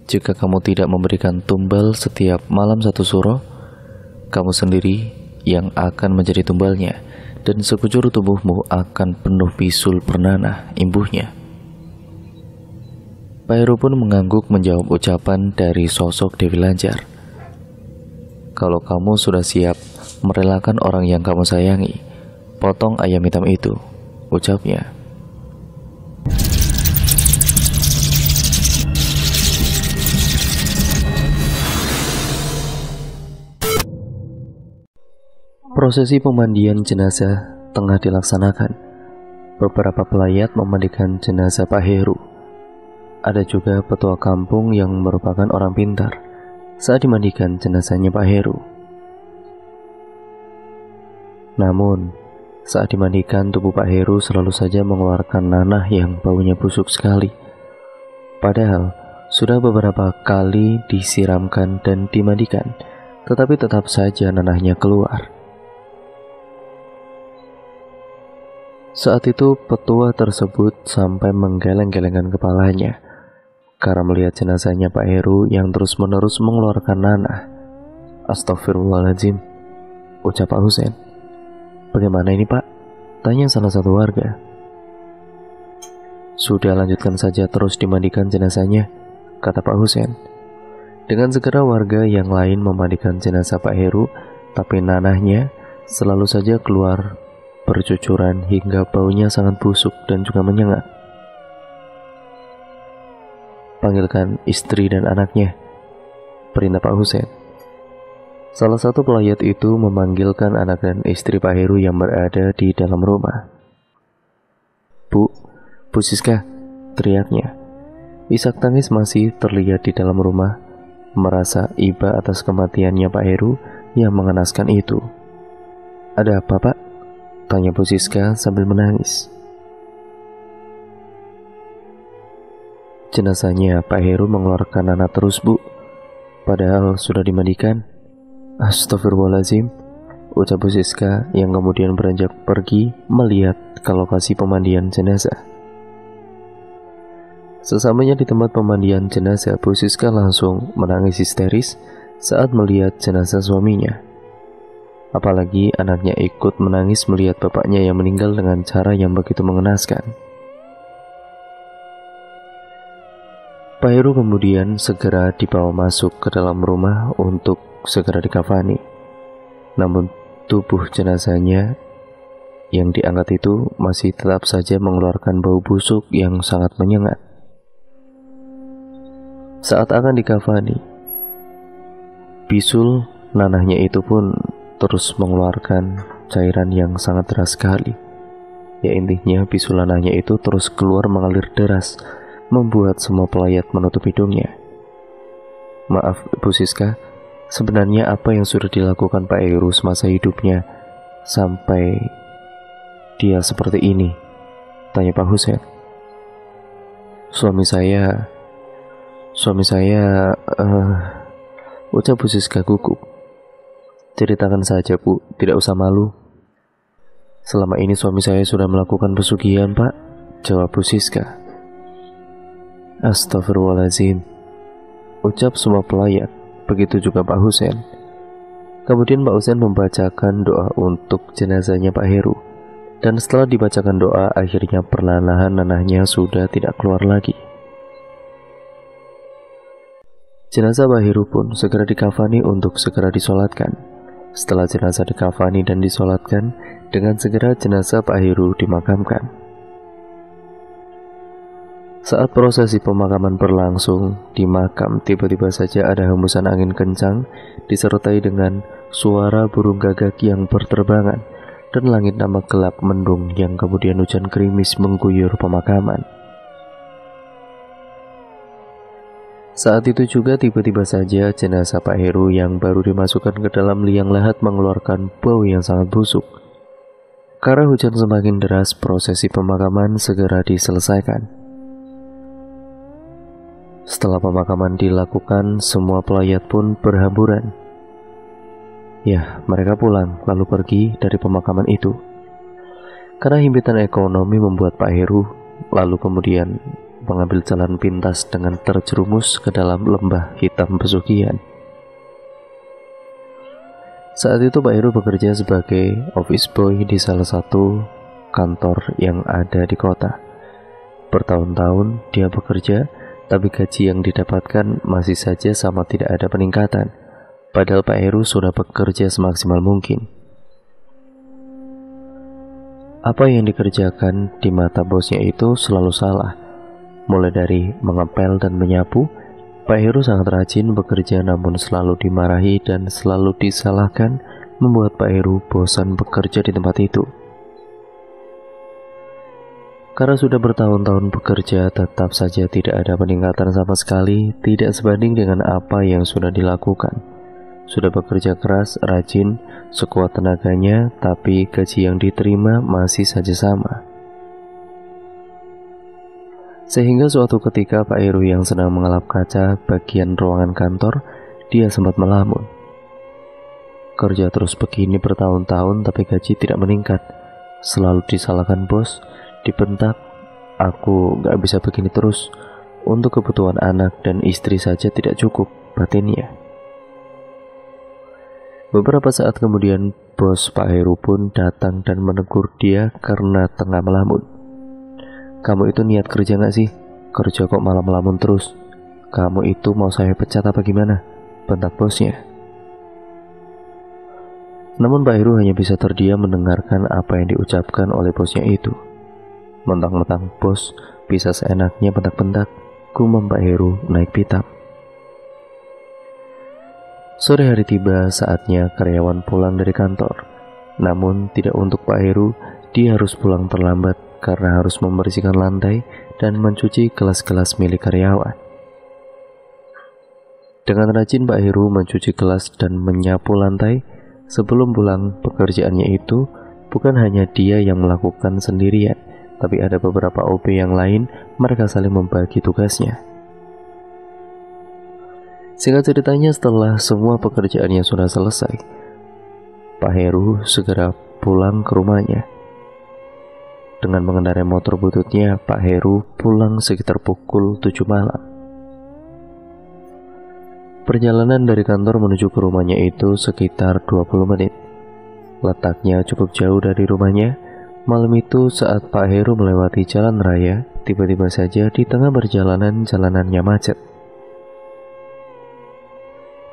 jika kamu tidak memberikan tumbal setiap malam satu suro, kamu sendiri yang akan menjadi tumbalnya, dan sekujur tubuhmu akan penuh bisul bernanah imbuhnya. Pak Heru pun mengangguk menjawab ucapan dari sosok Dewi Lanjar. Kalau kamu sudah siap merelakan orang yang kamu sayangi, potong ayam hitam itu, ucapnya. Prosesi pemandian jenazah tengah dilaksanakan. Beberapa pelayat memandikan jenazah Pak Heru. Ada juga petua kampung yang merupakan orang pintar saat dimandikan jenazahnya Pak Heru. Namun, saat dimandikan tubuh Pak Heru selalu saja mengeluarkan nanah yang baunya busuk sekali. Padahal, sudah beberapa kali disiramkan dan dimandikan, tetapi tetap saja nanahnya keluar. Saat itu petua tersebut sampai menggeleng-gelengkan kepalanya karena melihat jenazahnya Pak Heru yang terus-menerus mengeluarkan nanah. Astagfirullahaladzim, ucap Pak Husein. Bagaimana ini Pak? Tanya salah satu warga. Sudah, lanjutkan saja terus dimandikan jenazahnya, kata Pak Husein. Dengan segera warga yang lain memandikan jenazah Pak Heru, tapi nanahnya selalu saja keluar bercucuran hingga baunya sangat busuk dan juga menyengat. Panggilkan istri dan anaknya, perintah Pak Husein. Salah satu pelayat itu memanggilkan anak dan istri Pak Heru yang berada di dalam rumah. Bu Siska, teriaknya. Isak tangis masih terlihat di dalam rumah, merasa iba atas kematiannya Pak Heru yang mengenaskan itu. Ada apa Pak? Tanya Bu Siska sambil menangis. Jenazahnya Pak Heru mengeluarkan nanah terus Bu, padahal sudah dimandikan. Astagfirullahaladzim, ucap Bu Siska yang kemudian beranjak pergi melihat ke lokasi pemandian jenazah. Sesamanya di tempat pemandian jenazah, Bu Siska langsung menangis histeris saat melihat jenazah suaminya. Apalagi anaknya ikut menangis melihat bapaknya yang meninggal dengan cara yang begitu mengenaskan. Pak Heru kemudian segera dibawa masuk ke dalam rumah untuk segera dikafani. Namun tubuh jenazahnya yang diangkat itu masih tetap saja mengeluarkan bau busuk yang sangat menyengat. Saat akan dikafani, bisul nanahnya itu pun terus mengeluarkan cairan yang sangat deras sekali. Ya intinya bisul nanahnya itu terus keluar mengalir deras, membuat semua pelayat menutup hidungnya. Maaf Bu Siska, sebenarnya apa yang sudah dilakukan Pak Heru semasa hidupnya sampai dia seperti ini? Tanya Pak Husein. Suami saya, ucap Bu Siska gugup. Ceritakan saja Bu, tidak usah malu. Selama ini suami saya sudah melakukan pesugihan Pak, jawab Bu Siska. Astagfirullahaladzim, ucap semua pelayat, begitu juga Pak Husein. Kemudian Pak Husein membacakan doa untuk jenazahnya Pak Heru, dan setelah dibacakan doa, akhirnya perlahan-lahan nanahnya sudah tidak keluar lagi. Jenazah Pak Heru pun segera dikafani untuk segera disolatkan. Setelah jenazah dikafani dan disolatkan, dengan segera jenazah Pak Heru dimakamkan. Saat prosesi pemakaman berlangsung, di makam tiba-tiba saja ada hembusan angin kencang disertai dengan suara burung gagak yang berterbangan dan langit nampak gelap mendung yang kemudian hujan gerimis mengguyur pemakaman. Saat itu juga tiba-tiba saja jenazah Pak Heru yang baru dimasukkan ke dalam liang lahat mengeluarkan bau yang sangat busuk. Karena hujan semakin deras, prosesi pemakaman segera diselesaikan. Setelah pemakaman dilakukan, semua pelayat pun berhamburan. Ya, mereka pulang lalu pergi dari pemakaman itu. Karena himpitan ekonomi membuat Pak Heru lalu kemudian mengambil jalan pintas dengan terjerumus ke dalam lembah hitam pesugihan. Saat itu Pak Heru bekerja sebagai office boy di salah satu kantor yang ada di kota. Bertahun-tahun dia bekerja, tapi gaji yang didapatkan masih saja sama tidak ada peningkatan. Padahal Pak Heru sudah bekerja semaksimal mungkin. Apa yang dikerjakan di mata bosnya itu selalu salah. Mulai dari mengepel dan menyapu, Pak Heru sangat rajin bekerja namun selalu dimarahi dan selalu disalahkan, membuat Pak Heru bosan bekerja di tempat itu. Karena sudah bertahun-tahun bekerja, tetap saja tidak ada peningkatan sama sekali, tidak sebanding dengan apa yang sudah dilakukan. Sudah bekerja keras, rajin, sekuat tenaganya, tapi gaji yang diterima masih saja sama. Sehingga suatu ketika Pak Heru yang sedang mengelap kaca bagian ruangan kantor, dia sempat melamun. Kerja terus begini bertahun-tahun tapi gaji tidak meningkat. Selalu disalahkan bos, dibentak. Aku gak bisa begini terus. Untuk kebutuhan anak dan istri saja tidak cukup, batinnya. Beberapa saat kemudian bos Pak Heru pun datang dan menegur dia karena tengah melamun. Kamu itu niat kerja gak sih? Kerja kok malah melamun terus. Kamu itu mau saya pecat apa gimana? Bentak bosnya. Namun Pak Heru hanya bisa terdiam mendengarkan apa yang diucapkan oleh bosnya itu. Mentang-mentang bos bisa seenaknya bentak-bentak, gumam Pak Heru naik pitam. Sore hari tiba, saatnya karyawan pulang dari kantor. Namun tidak untuk Pak Heru, dia harus pulang terlambat karena harus membersihkan lantai dan mencuci gelas-gelas milik karyawan. Dengan rajin Pak Heru mencuci gelas dan menyapu lantai. Sebelum pulang, pekerjaannya itu bukan hanya dia yang melakukan sendirian, tapi ada beberapa OB yang lain, mereka saling membagi tugasnya. Singkat ceritanya, setelah semua pekerjaannya sudah selesai, Pak Heru segera pulang ke rumahnya. Dengan mengendarai motor bututnya, Pak Heru pulang sekitar pukul 7 malam. Perjalanan dari kantor menuju ke rumahnya itu sekitar 20 menit. Letaknya cukup jauh dari rumahnya. Malam itu saat Pak Heru melewati jalan raya, tiba-tiba saja di tengah perjalanan jalanannya macet.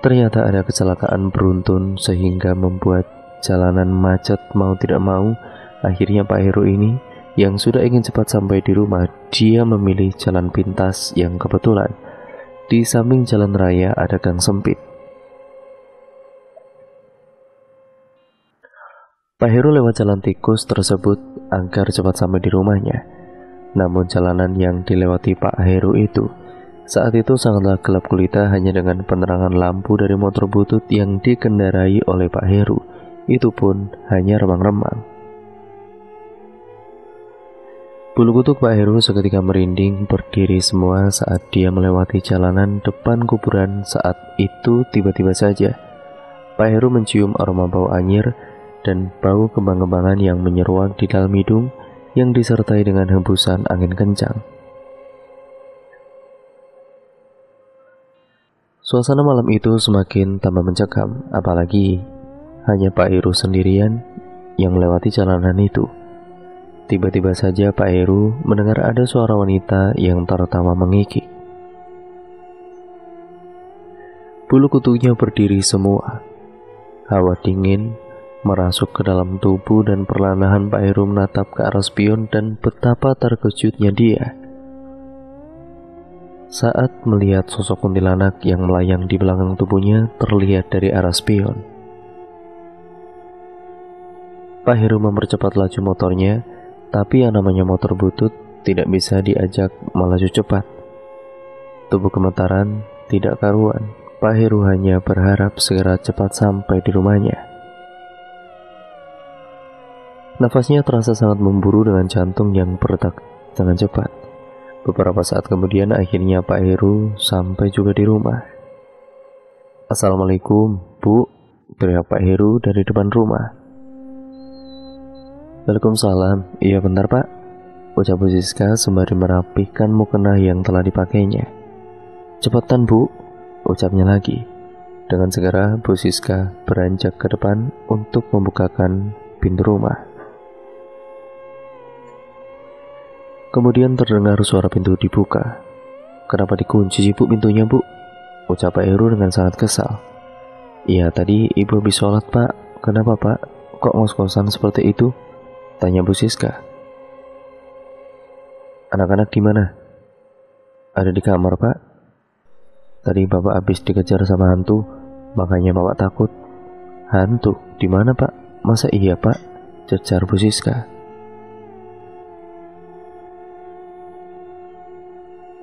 Ternyata ada kecelakaan beruntun sehingga membuat jalanan macet mau tidak mau. Akhirnya Pak Heru ini yang sudah ingin cepat sampai di rumah, dia memilih jalan pintas yang kebetulan di samping jalan raya ada gang sempit. Pak Heru lewat jalan tikus tersebut agar cepat sampai di rumahnya. Namun jalanan yang dilewati Pak Heru itu saat itu sangatlah gelap gulita, hanya dengan penerangan lampu dari motor butut yang dikendarai oleh Pak Heru. Itu pun hanya remang-remang. Bulu kuduk Pak Heru seketika merinding berdiri semua saat dia melewati jalanan depan kuburan. Saat itu tiba-tiba saja Pak Heru mencium aroma bau anyir dan bau kembang-kembangan yang menyeruak di dalam hidung yang disertai dengan hembusan angin kencang. Suasana malam itu semakin tambah mencekam, apalagi hanya Pak Heru sendirian yang melewati jalanan itu. Tiba-tiba saja Pak Heru mendengar ada suara wanita yang tertawa mengikik. Bulu kuduknya berdiri semua. Hawa dingin merasuk ke dalam tubuh dan perlahan Pak Heru menatap ke arah spion dan betapa terkejutnya dia saat melihat sosok kuntilanak yang melayang di belakang tubuhnya terlihat dari arah spion. Pak Heru mempercepat laju motornya, tapi yang namanya motor butut tidak bisa diajak melaju cepat. Tubuh gemetaran, tidak karuan. Pak Heru hanya berharap segera cepat sampai di rumahnya. Nafasnya terasa sangat memburu dengan jantung yang berdetak dengan cepat. Beberapa saat kemudian akhirnya Pak Heru sampai juga di rumah. "Assalamualaikum, Bu," teriak Pak Heru dari depan rumah. "Waalaikumsalam, iya bentar Pak." ucap Bu Siska sembari merapikan mukena yang telah dipakainya. Cepetan Bu, ucapnya lagi. Dengan segera Bu Siska beranjak ke depan untuk membukakan pintu rumah. Kemudian terdengar suara pintu dibuka. Kenapa dikunci sih Bu pintunya Bu? Ucap Pak Heru dengan sangat kesal. Iya tadi ibu habis sholat Pak. Kenapa Pak? Kok ngos-ngosan seperti itu? Tanya Bu Siska. Anak-anak di mana? Ada di kamar Pak. Tadi Bapak habis dikejar sama hantu, makanya Bapak takut. Hantu? Di mana Pak? Masa iya Pak? Cecar Bu Siska.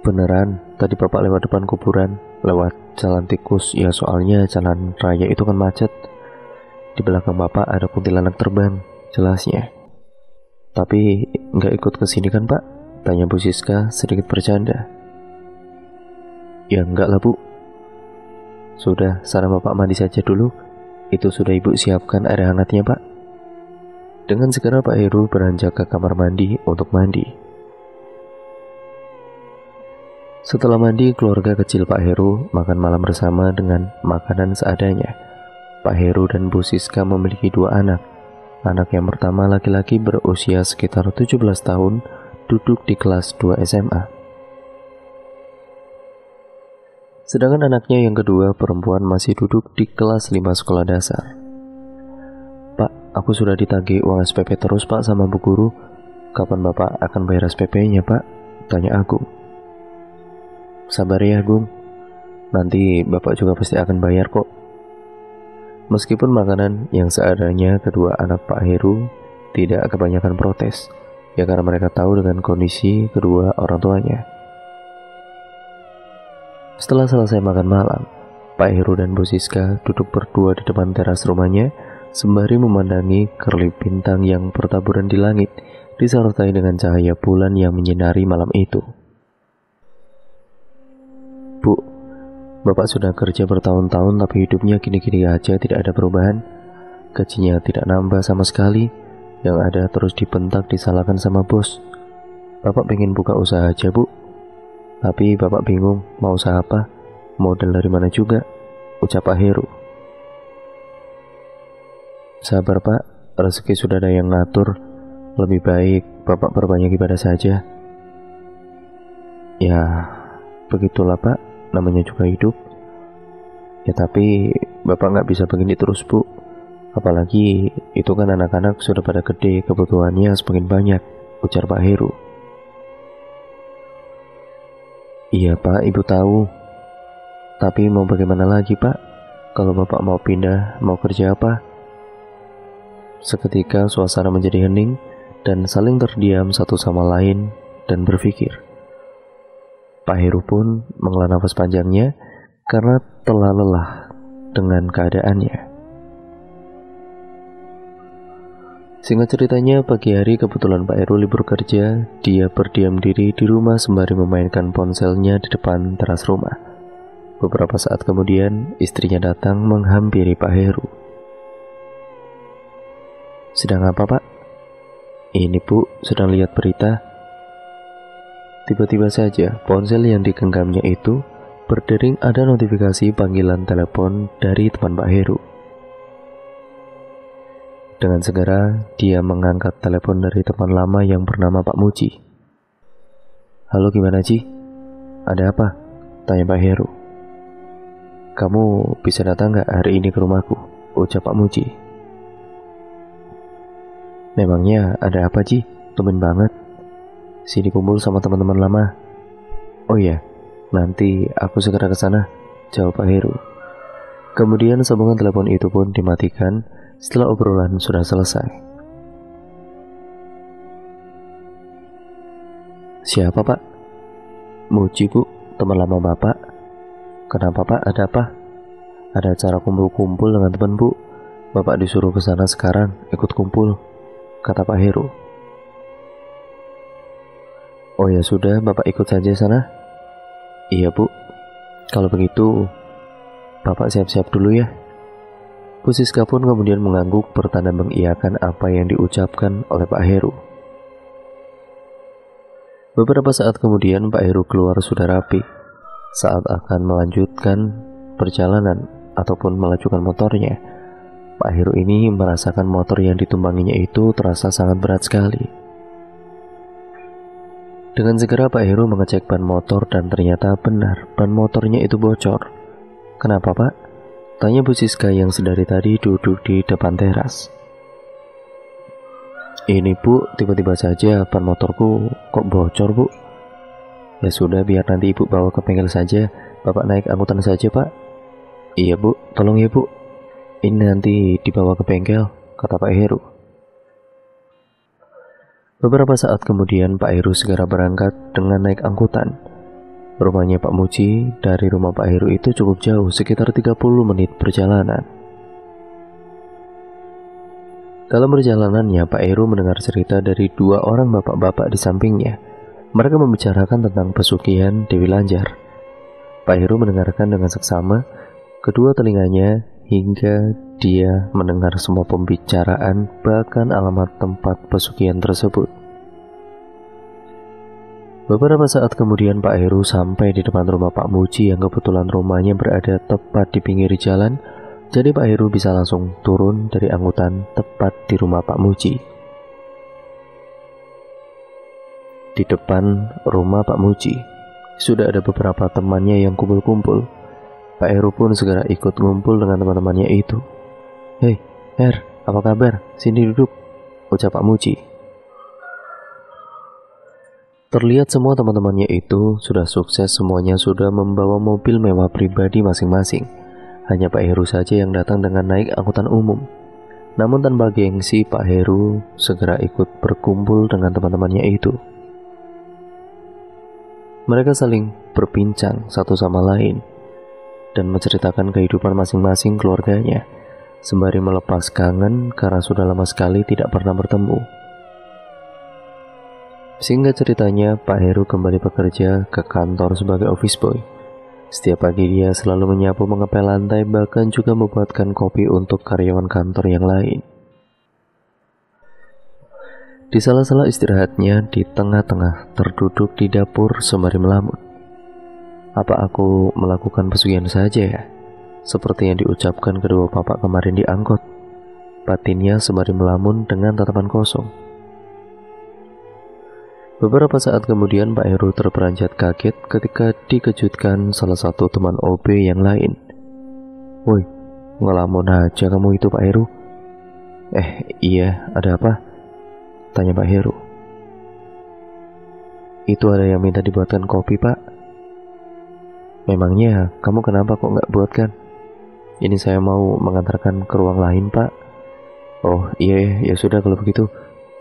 Beneran, tadi Bapak lewat depan kuburan, lewat jalan tikus. Ya soalnya jalan raya itu kan macet. Di belakang Bapak ada kuntilanak terbang, jelasnya. Tapi nggak ikut ke sini kan Pak? Tanya Bu Siska sedikit bercanda. Ya enggak lah Bu. Sudah, sana Bapak mandi saja dulu. Itu sudah Ibu siapkan air hangatnya Pak. Dengan segera Pak Heru beranjak ke kamar mandi untuk mandi. Setelah mandi, keluarga kecil Pak Heru makan malam bersama dengan makanan seadanya. Pak Heru dan Bu Siska memiliki 2 anak. Anak yang pertama laki-laki berusia sekitar 17 tahun, duduk di kelas 2 SMA. Sedangkan anaknya yang kedua perempuan masih duduk di kelas 5 sekolah dasar. Pak, aku sudah ditagih uang SPP terus Pak sama Bu Guru. Kapan Bapak akan bayar SPP-nya Pak? Tanya Agung. Sabar ya Agung, nanti Bapak juga pasti akan bayar kok. Meskipun makanan yang seadanya, kedua anak Pak Heru tidak kebanyakan protes, ya karena mereka tahu dengan kondisi kedua orang tuanya. Setelah selesai makan malam, Pak Heru dan Bu Siska duduk berdua di depan teras rumahnya sembari memandangi kerlip bintang yang bertaburan di langit, disertai dengan cahaya bulan yang menyinari malam itu. Bu, Bapak sudah kerja bertahun-tahun tapi hidupnya gini-gini aja, tidak ada perubahan. Gajinya tidak nambah sama sekali, yang ada terus dibentak, disalahkan sama bos. Bapak pengen buka usaha aja Bu, tapi Bapak bingung mau usaha apa, modal dari mana juga, ucap Pak Heru. Sabar Pak, rezeki sudah ada yang ngatur, lebih baik Bapak perbanyak ibadah saja. Ya, begitulah Pak, namanya juga hidup. Ya tapi Bapak nggak bisa begini terus Bu. Apalagi itu kan anak-anak sudah pada gede, kebutuhannya semakin banyak, ujar Pak Heru. Iya Pak, Ibu tahu. Tapi mau bagaimana lagi Pak? Kalau Bapak mau pindah, mau kerja apa? Seketika suasana menjadi hening dan saling terdiam satu sama lain dan berpikir. Pak Heru pun menghela nafas panjangnya karena telah lelah dengan keadaannya. Singkat ceritanya, pagi hari kebetulan Pak Heru libur kerja. Dia berdiam diri di rumah sembari memainkan ponselnya di depan teras rumah. Beberapa saat kemudian, istrinya datang menghampiri Pak Heru. Sedang apa Pak? Ini Bu, sedang lihat berita. Tiba-tiba saja ponsel yang digenggamnya itu berdering ada notifikasi panggilan telepon dari teman Pak Heru. Dengan segera dia mengangkat telepon dari teman lama yang bernama Pak Muji. Halo, gimana Ci? Ada apa? Tanya Pak Heru. Kamu bisa datang gak hari ini ke rumahku? Ucap Pak Muji. Memangnya ada apa Ci? Tumben banget. Sini kumpul sama teman-teman lama. Oh iya, nanti aku segera ke sana, jawab Pak Heru. Kemudian sambungan telepon itu pun dimatikan setelah obrolan sudah selesai. Siapa Pak? Muji Bu, teman lama Bapak. Kenapa Pak, ada apa? Ada acara kumpul-kumpul dengan teman Bu. Bapak disuruh ke sana sekarang, ikut kumpul, kata Pak Heru. Oh ya sudah, Bapak ikut saja sana. Iya Bu, kalau begitu Bapak siap-siap dulu ya. Bu Siska pun kemudian mengangguk bertanda mengiyakan apa yang diucapkan oleh Pak Heru. Beberapa saat kemudian Pak Heru keluar sudah rapi. Saat akan melanjutkan perjalanan ataupun melajukan motornya, Pak Heru ini merasakan motor yang ditumpanginya itu terasa sangat berat sekali. Dengan segera Pak Heru mengecek ban motor dan ternyata benar ban motornya itu bocor. "Kenapa, Pak?" tanya Bu Siska yang sedari tadi duduk di depan teras. "Ini, Bu, tiba-tiba saja ban motorku kok bocor, Bu." "Ya sudah, biar nanti Ibu bawa ke bengkel saja. Bapak naik angkutan saja, Pak." "Iya, Bu, tolong ya, Bu. Ini nanti dibawa ke bengkel," kata Pak Heru. Beberapa saat kemudian Pak Heru segera berangkat dengan naik angkutan. Rumahnya Pak Muji dari rumah Pak Heru itu cukup jauh, sekitar 30 menit perjalanan. Dalam perjalanannya, Pak Heru mendengar cerita dari dua orang bapak-bapak di sampingnya. Mereka membicarakan tentang pesugihan Dewi Lanjar. Pak Heru mendengarkan dengan seksama kedua telinganya hingga dia mendengar semua pembicaraan, bahkan alamat tempat pesugihan tersebut. Beberapa saat kemudian Pak Heru sampai di depan rumah Pak Muji yang kebetulan rumahnya berada tepat di pinggir jalan. Jadi Pak Heru bisa langsung turun dari angkutan tepat di rumah Pak Muji. Di depan rumah Pak Muji sudah ada beberapa temannya yang kumpul-kumpul. Pak Heru pun segera ikut ngumpul dengan teman-temannya itu. "Hei, Her, apa kabar? Sini duduk," ucap Pak Muji. Terlihat semua teman-temannya itu sudah sukses, semuanya sudah membawa mobil mewah pribadi masing-masing. Hanya Pak Heru saja yang datang dengan naik angkutan umum. Namun tanpa gengsi, Pak Heru segera ikut berkumpul dengan teman-temannya itu. Mereka saling berbincang satu sama lain dan menceritakan kehidupan masing-masing keluarganya, sembari melepas kangen karena sudah lama sekali tidak pernah bertemu. Singkat ceritanya, Pak Heru kembali bekerja ke kantor sebagai office boy. Setiap pagi dia selalu menyapu, mengepel lantai, bahkan juga membuatkan kopi untuk karyawan kantor yang lain. Di sela-sela istirahatnya, di tengah-tengah terduduk di dapur sembari melamun. "Apa aku melakukan pesugihan saja ya? Seperti yang diucapkan kedua bapak kemarin di angkot," batinnya sembari melamun dengan tatapan kosong. Beberapa saat kemudian Pak Heru terperanjat kaget ketika dikejutkan salah satu teman OB yang lain. "Woi, ngelamun aja kamu itu, Pak Heru." Iya, ada apa?" tanya Pak Heru. "Itu ada yang minta dibuatkan kopi, Pak." "Memangnya kamu kenapa kok nggak buatkan? Ini saya mau mengantarkan ke ruang lain, Pak." "Oh iya, ya sudah kalau begitu,"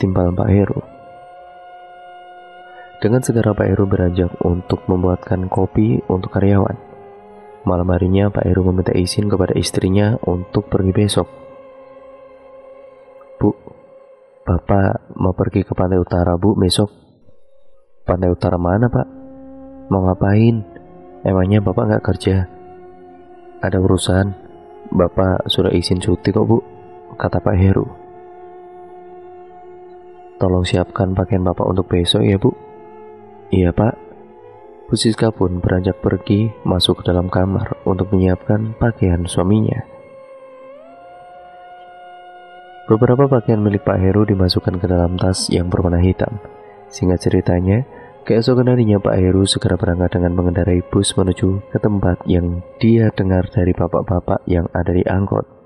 timpal Pak Heru. Dengan segera Pak Heru beranjak untuk membuatkan kopi untuk karyawan. Malam harinya Pak Heru meminta izin kepada istrinya untuk pergi besok. "Bu, Bapak mau pergi ke Pantai Utara, Bu, besok." "Pantai Utara mana, Pak? Mau ngapain? Emangnya Bapak nggak kerja?" "Ada urusan. Bapak sudah izin cuti kok, Bu," kata Pak Heru. "Tolong siapkan pakaian Bapak untuk besok ya, Bu." "Iya, Pak." Bu Siska pun beranjak pergi masuk ke dalam kamar untuk menyiapkan pakaian suaminya. Beberapa pakaian milik Pak Heru dimasukkan ke dalam tas yang berwarna hitam. Singkat ceritanya, keesokan harinya Pak Heru segera berangkat dengan mengendarai bus menuju ke tempat yang dia dengar dari bapak-bapak yang ada di angkot.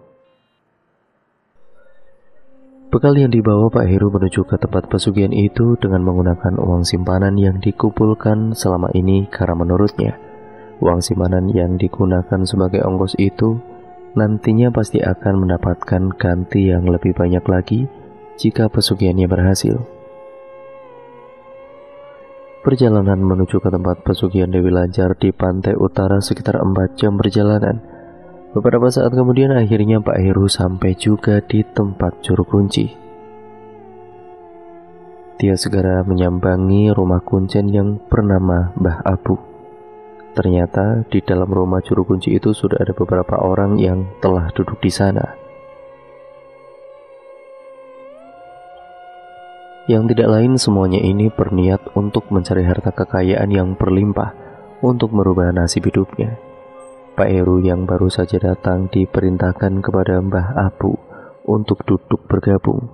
Bekal yang dibawa Pak Heru menuju ke tempat pesugihan itu dengan menggunakan uang simpanan yang dikumpulkan selama ini, karena menurutnya uang simpanan yang digunakan sebagai ongkos itu nantinya pasti akan mendapatkan ganti yang lebih banyak lagi jika pesugihannya berhasil. Perjalanan menuju ke tempat pesugihan Dewi Lanjar di Pantai Utara sekitar 4 jam perjalanan. Beberapa saat kemudian akhirnya Pak Heru sampai juga di tempat juru kunci. Dia segera menyambangi rumah kuncen yang bernama Mbah Abu. Ternyata di dalam rumah juru kunci itu sudah ada beberapa orang yang telah duduk di sana. yang tidak lain semuanya ini berniat untuk mencari harta kekayaan yang berlimpah untuk merubah nasib hidupnya. Pak Heru yang baru saja datang diperintahkan kepada Mbah Abu untuk duduk bergabung.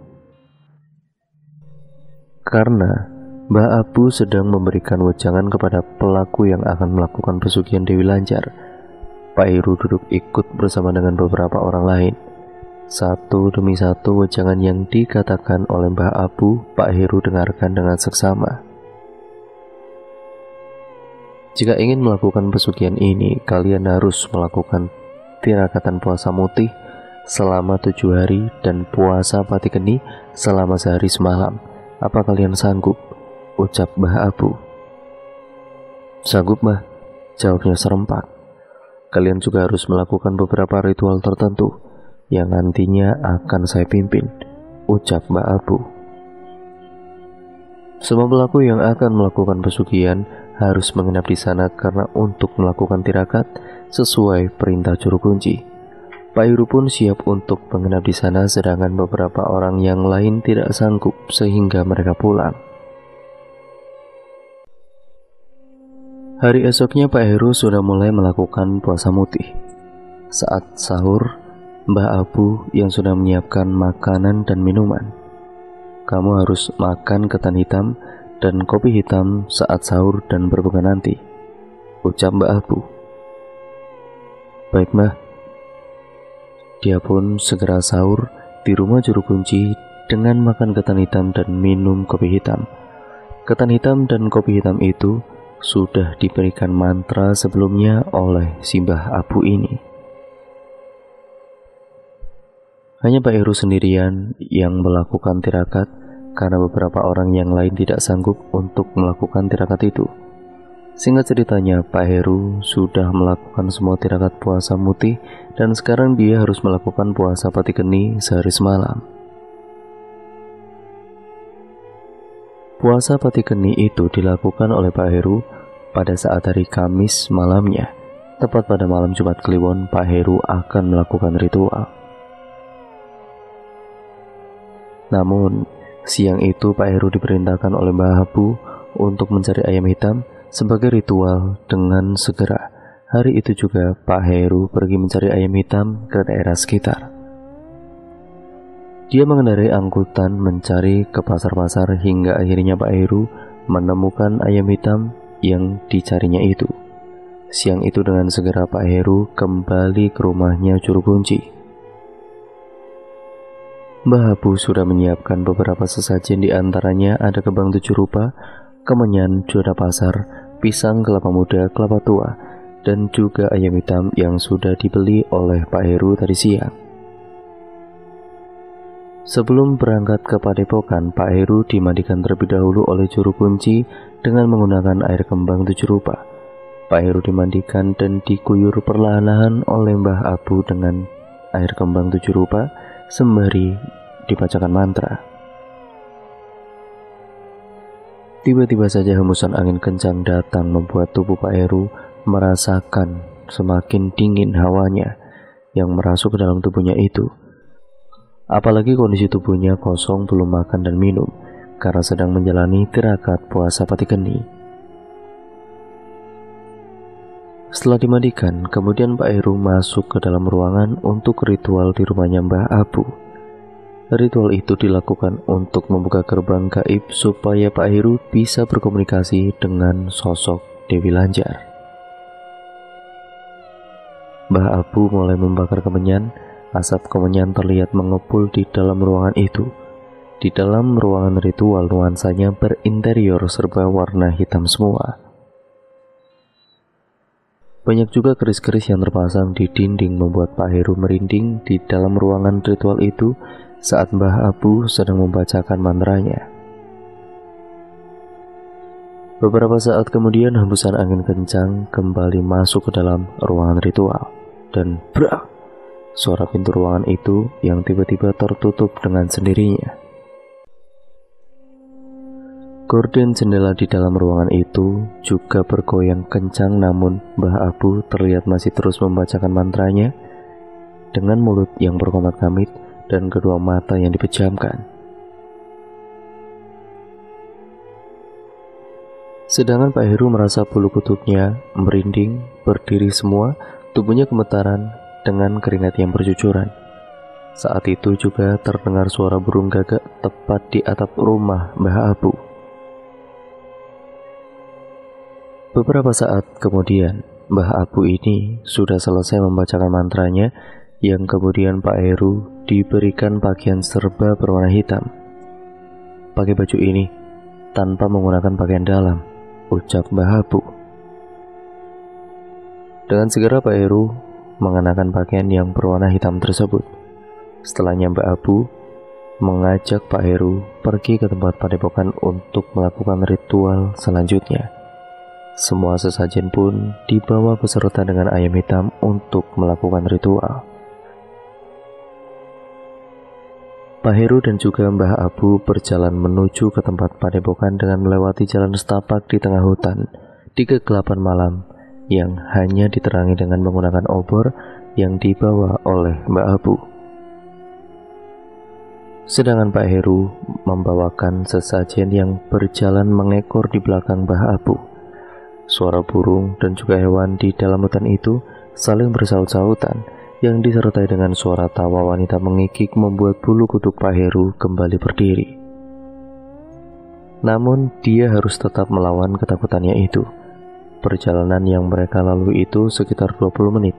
Karena Mbah Abu sedang memberikan wejangan kepada pelaku yang akan melakukan pesugihan Dewi Lanjar, Pak Heru duduk ikut bersama dengan beberapa orang lain. Satu demi satu wejangan yang dikatakan oleh Mbah Abu, Pak Heru dengarkan dengan seksama. Jika ingin melakukan pesugihan ini, kalian harus melakukan tirakatan puasa mutih selama 7 hari dan puasa pati geni selama sehari semalam. Apa kalian sanggup? Ucap Mbah Abu. Sanggup, Mbah, jawabnya serempak. Kalian juga harus melakukan beberapa ritual tertentu yang nantinya akan saya pimpin, ucap Mbah Abu. Semua pelaku yang akan melakukan pesugihan harus menginap di sana karena untuk melakukan tirakat sesuai perintah juru kunci. Pak Heru pun siap untuk menginap di sana, sedangkan beberapa orang yang lain tidak sanggup sehingga mereka pulang. Hari esoknya Pak Heru sudah mulai melakukan puasa mutih. Saat sahur, Mbah Abu yang sudah menyiapkan makanan dan minuman. Kamu harus makan ketan hitam dan kopi hitam saat sahur dan berbuka nanti, ucap Mbah Abu. Baik, Mbah. Dia pun segera sahur di rumah juru kunci dengan makan ketan hitam dan minum kopi hitam. Ketan hitam dan kopi hitam itu sudah diberikan mantra sebelumnya oleh si Mbah Abu ini. Hanya Pak Heru sendirian yang melakukan tirakat karena beberapa orang yang lain tidak sanggup untuk melakukan tirakat itu. Singkat ceritanya, Pak Heru sudah melakukan semua tirakat puasa mutih dan sekarang dia harus melakukan puasa pati geni sehari semalam. Puasa pati geni itu dilakukan oleh Pak Heru pada saat hari Kamis malamnya. Tepat pada malam Jumat Kliwon, Pak Heru akan melakukan ritual. Namun, siang itu Pak Heru diperintahkan oleh Mbah Abu untuk mencari ayam hitam sebagai ritual dengan segera. Hari itu juga Pak Heru pergi mencari ayam hitam ke daerah sekitar. Dia mengendarai angkutan mencari ke pasar-pasar hingga akhirnya Pak Heru menemukan ayam hitam yang dicarinya itu. Siang itu dengan segera Pak Heru kembali ke rumahnya juru kunci. Mbah Abu sudah menyiapkan beberapa sesajen, di antaranya ada kembang 7 rupa, kemenyan, juara pasar, pisang, kelapa muda, kelapa tua, dan juga ayam hitam yang sudah dibeli oleh Pak Heru tadi siang. Sebelum berangkat ke Padepokan, Pak Heru dimandikan terlebih dahulu oleh juru kunci dengan menggunakan air kembang 7 rupa. Pak Heru dimandikan dan diguyur perlahan-lahan oleh Mbah Abu dengan air kembang 7 rupa sembari dibacakan mantra. Tiba-tiba saja hembusan angin kencang datang membuat tubuh Pak Heru merasakan semakin dingin hawanya yang merasuk ke dalam tubuhnya itu. Apalagi kondisi tubuhnya kosong, belum makan dan minum karena sedang menjalani tirakat puasa pati geni. Setelah dimandikan, kemudian Pak Heru masuk ke dalam ruangan untuk ritual di rumahnya Mbah Abu. Ritual itu dilakukan untuk membuka gerbang gaib supaya Pak Heru bisa berkomunikasi dengan sosok Dewi Lanjar. Mbah Abu mulai membakar kemenyan. Asap kemenyan terlihat mengepul di dalam ruangan itu. Di dalam ruangan ritual, nuansanya berinterior serba warna hitam semua. Banyak juga keris-keris yang terpasang di dinding membuat Pak Heru merinding di dalam ruangan ritual itu saat Mbah Abu sedang membacakan mantranya. Beberapa saat kemudian hembusan angin kencang kembali masuk ke dalam ruangan ritual dan brak, suara pintu ruangan itu yang tiba-tiba tertutup dengan sendirinya. Gorden jendela di dalam ruangan itu juga bergoyang kencang, namun Mbah Abu terlihat masih terus membacakan mantranya dengan mulut yang berkomat-kamit dan kedua mata yang dipejamkan. Sedangkan Pak Heru merasa bulu kutubnya merinding, berdiri semua, tubuhnya gemetaran dengan keringat yang bercucuran. Saat itu juga terdengar suara burung gagak tepat di atap rumah Mbah Abu. Beberapa saat kemudian, Mbah Abu ini sudah selesai membacakan mantranya, yang kemudian Pak Heru diberikan pakaian serba berwarna hitam. "Pakai baju ini tanpa menggunakan pakaian dalam," ucap Mbah Abu. Dengan segera Pak Heru mengenakan pakaian yang berwarna hitam tersebut. Setelahnya Mbah Abu mengajak Pak Heru pergi ke tempat padepokan untuk melakukan ritual selanjutnya. Semua sesajen pun dibawa beserta dengan ayam hitam untuk melakukan ritual. Pak Heru dan juga Mbah Abu berjalan menuju ke tempat padepokan dengan melewati jalan setapak di tengah hutan di kegelapan malam yang hanya diterangi dengan menggunakan obor yang dibawa oleh Mbah Abu. Sedangkan Pak Heru membawakan sesajen yang berjalan mengekor di belakang Mbah Abu. Suara burung dan juga hewan di dalam hutan itu saling bersaut-sautan, yang disertai dengan suara tawa wanita mengikik membuat bulu kutub Pak Heru kembali berdiri. Namun dia harus tetap melawan ketakutannya itu. Perjalanan yang mereka lalui itu sekitar 20 menit.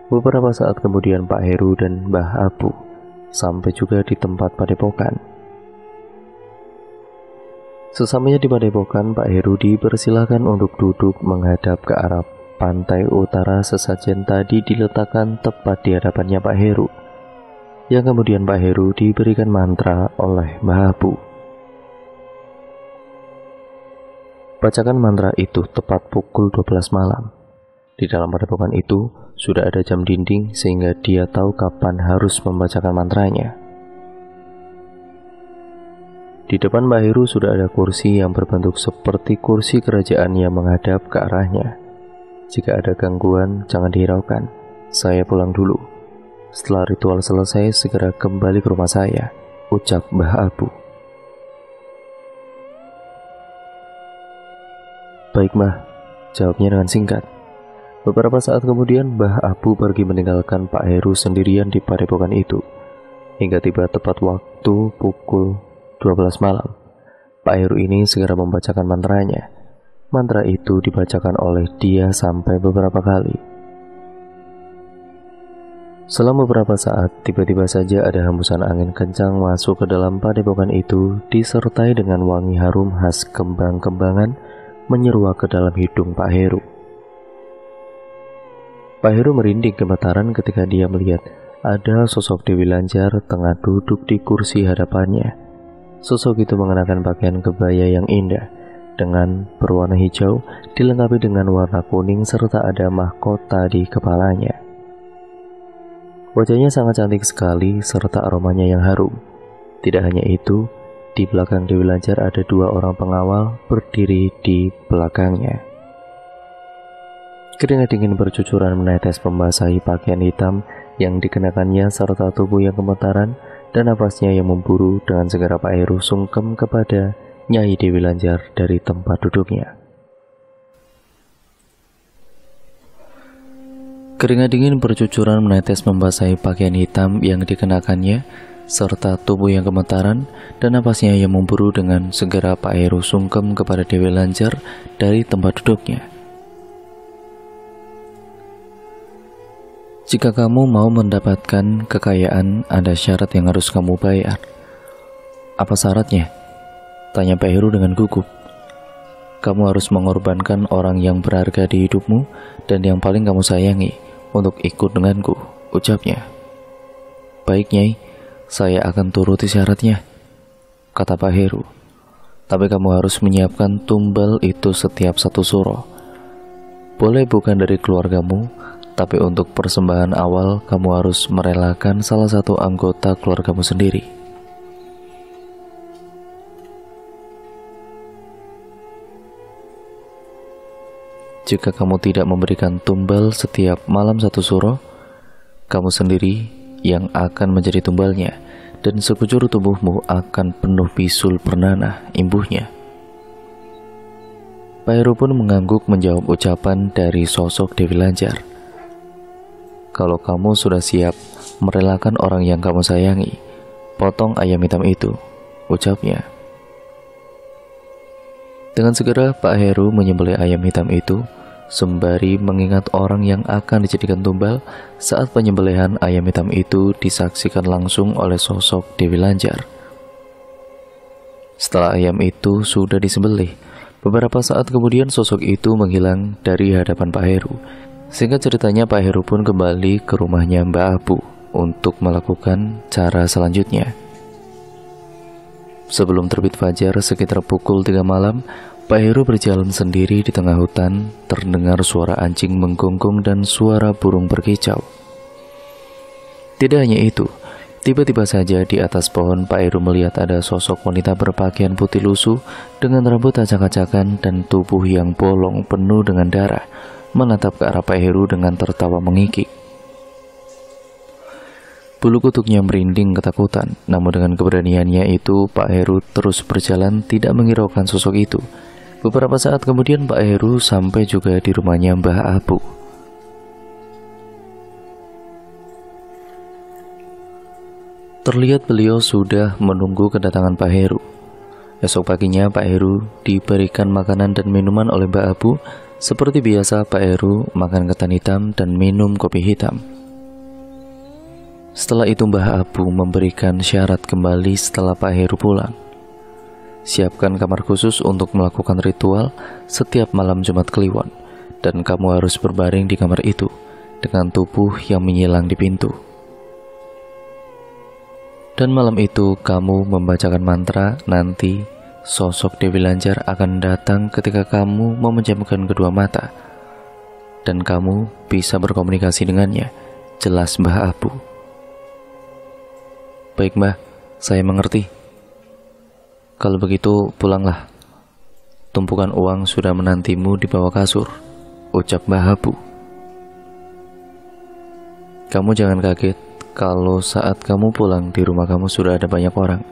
Beberapa saat kemudian Pak Heru dan Mbah Abu sampai juga di tempat padepokan. Sesamanya di padepokan, Pak Heru dipersilakan untuk duduk menghadap ke arah pantai utara. Sesajen tadi diletakkan tepat di hadapannya Pak Heru, yang kemudian Pak Heru diberikan mantra oleh Mbah Abu. Bacakan mantra itu tepat pukul 12 malam. Di dalam padepokan itu sudah ada jam dinding sehingga dia tahu kapan harus membacakan mantranya. Di depan Mbah Heru sudah ada kursi yang berbentuk seperti kursi kerajaan yang menghadap ke arahnya. "Jika ada gangguan, jangan dihiraukan. Saya pulang dulu. Setelah ritual selesai, segera kembali ke rumah saya," ucap Mbah Abu. "Baik, Mbah," jawabnya dengan singkat. Beberapa saat kemudian Mbah Abu pergi meninggalkan Pak Heru sendirian di padepokan itu. Hingga tiba tepat waktu pukul 12 malam, Pak Heru ini segera membacakan mantranya. Mantra itu dibacakan oleh dia sampai beberapa kali. Selama beberapa saat, tiba-tiba saja ada hembusan angin kencang masuk ke dalam padepokan itu, disertai dengan wangi harum khas kembang-kembangan menyeruak ke dalam hidung Pak Heru. Pak Heru merinding gemetaran ketika dia melihat ada sosok Dewi Lanjar tengah duduk di kursi hadapannya. Sosok itu mengenakan pakaian kebaya yang indah dengan berwarna hijau, dilengkapi dengan warna kuning serta ada mahkota di kepalanya. Wajahnya sangat cantik sekali serta aromanya yang harum. Tidak hanya itu, di belakang Dewi Lanjar ada 2 orang pengawal berdiri di belakangnya. Keringat dingin bercucuran menetes membasahi pakaian hitam yang dikenakannya serta tubuh yang gemetaran dan napasnya yang memburu. Dengan segera Pak Heru sungkem kepada Nyai Dewi Lanjar dari tempat duduknya. Keringat dingin bercucuran menetes membasahi pakaian hitam yang dikenakannya serta tubuh yang gemetaran dan napasnya yang memburu. Dengan segera Pak Heru sungkem kepada Dewi Lanjar dari tempat duduknya. "Jika kamu mau mendapatkan kekayaan, ada syarat yang harus kamu bayar." "Apa syaratnya?" tanya Pak Heru dengan gugup. "Kamu harus mengorbankan orang yang berharga di hidupmu dan yang paling kamu sayangi untuk ikut denganku," ucapnya. "Baik, Nyai, saya akan turuti syaratnya," kata Pak Heru. "Tapi kamu harus menyiapkan tumbal itu setiap 1 suro. Boleh bukan dari keluargamu, tapi untuk persembahan awal kamu harus merelakan salah satu anggota keluargamu sendiri." "Jika kamu tidak memberikan tumbal setiap malam 1 suro, kamu sendiri yang akan menjadi tumbalnya, dan sekujur tubuhmu akan penuh bisul bernanah," imbuhnya. Pak Heru pun mengangguk menjawab ucapan dari sosok Dewi Lanjar. "Kalau kamu sudah siap merelakan orang yang kamu sayangi, potong ayam hitam itu," ucapnya. Dengan segera Pak Heru menyembelih ayam hitam itu, sembari mengingat orang yang akan dijadikan tumbal saat penyembelihan ayam hitam itu disaksikan langsung oleh sosok Dewi Lanjar. Setelah ayam itu sudah disembelih, beberapa saat kemudian sosok itu menghilang dari hadapan Pak Heru. Singkat ceritanya, Pak Heru pun kembali ke rumahnya Mbak Abu untuk melakukan cara selanjutnya. Sebelum terbit fajar sekitar pukul 3 malam, Pak Heru berjalan sendiri di tengah hutan. Terdengar suara anjing menggonggong dan suara burung berkicau. Tidak hanya itu, tiba-tiba saja di atas pohon Pak Heru melihat ada sosok wanita berpakaian putih lusuh dengan rambut acak-acakan dan tubuh yang bolong penuh dengan darah, menatap ke arah Pak Heru dengan tertawa mengikik. Bulu kuduknya merinding ketakutan, namun dengan keberaniannya itu Pak Heru terus berjalan tidak menghiraukan sosok itu. Beberapa saat kemudian Pak Heru sampai juga di rumahnya Mbah Abu. Terlihat beliau sudah menunggu kedatangan Pak Heru. Esok paginya Pak Heru diberikan makanan dan minuman oleh Mbah Abu. Seperti biasa Pak Heru makan ketan hitam dan minum kopi hitam. Setelah itu Mbah Abu memberikan syarat kembali setelah Pak Heru pulang. Siapkan kamar khusus untuk melakukan ritual setiap malam Jumat Kliwon, dan kamu harus berbaring di kamar itu dengan tubuh yang menyilang di pintu. Dan malam itu kamu membacakan mantra, nanti sosok Dewi Lanjar akan datang ketika kamu memejamkan kedua mata, dan kamu bisa berkomunikasi dengannya, jelas Mbah Abu. "Baik Mbah, saya mengerti. Kalau begitu pulanglah. Tumpukan uang sudah menantimu di bawah kasur," ucap Mbah Abu. "Kamu jangan kaget kalau saat kamu pulang di rumah kamu sudah ada banyak orang.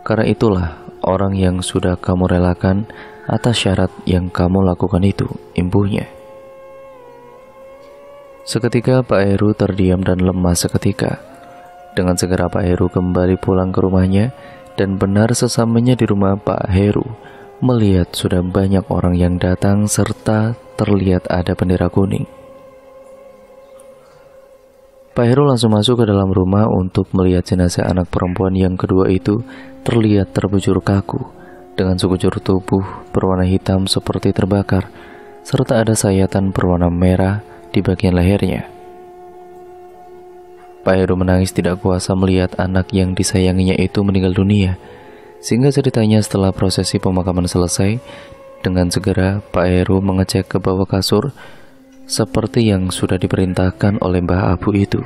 Karena itulah orang yang sudah kamu relakan atas syarat yang kamu lakukan itu," imbuhnya. Seketika Pak Heru terdiam dan lemas seketika. Dengan segera Pak Heru kembali pulang ke rumahnya, dan benar sesamanya di rumah Pak Heru melihat sudah banyak orang yang datang serta terlihat ada bendera kuning. Pak Heru langsung masuk ke dalam rumah untuk melihat jenazah anak perempuan yang kedua itu terlihat terbujur kaku dengan sekujur tubuh berwarna hitam seperti terbakar, serta ada sayatan berwarna merah di bagian lehernya. Pak Heru menangis tidak kuasa melihat anak yang disayanginya itu meninggal dunia. Sehingga ceritanya setelah prosesi pemakaman selesai, dengan segera Pak Heru mengecek ke bawah kasur seperti yang sudah diperintahkan oleh Mbah Abu itu.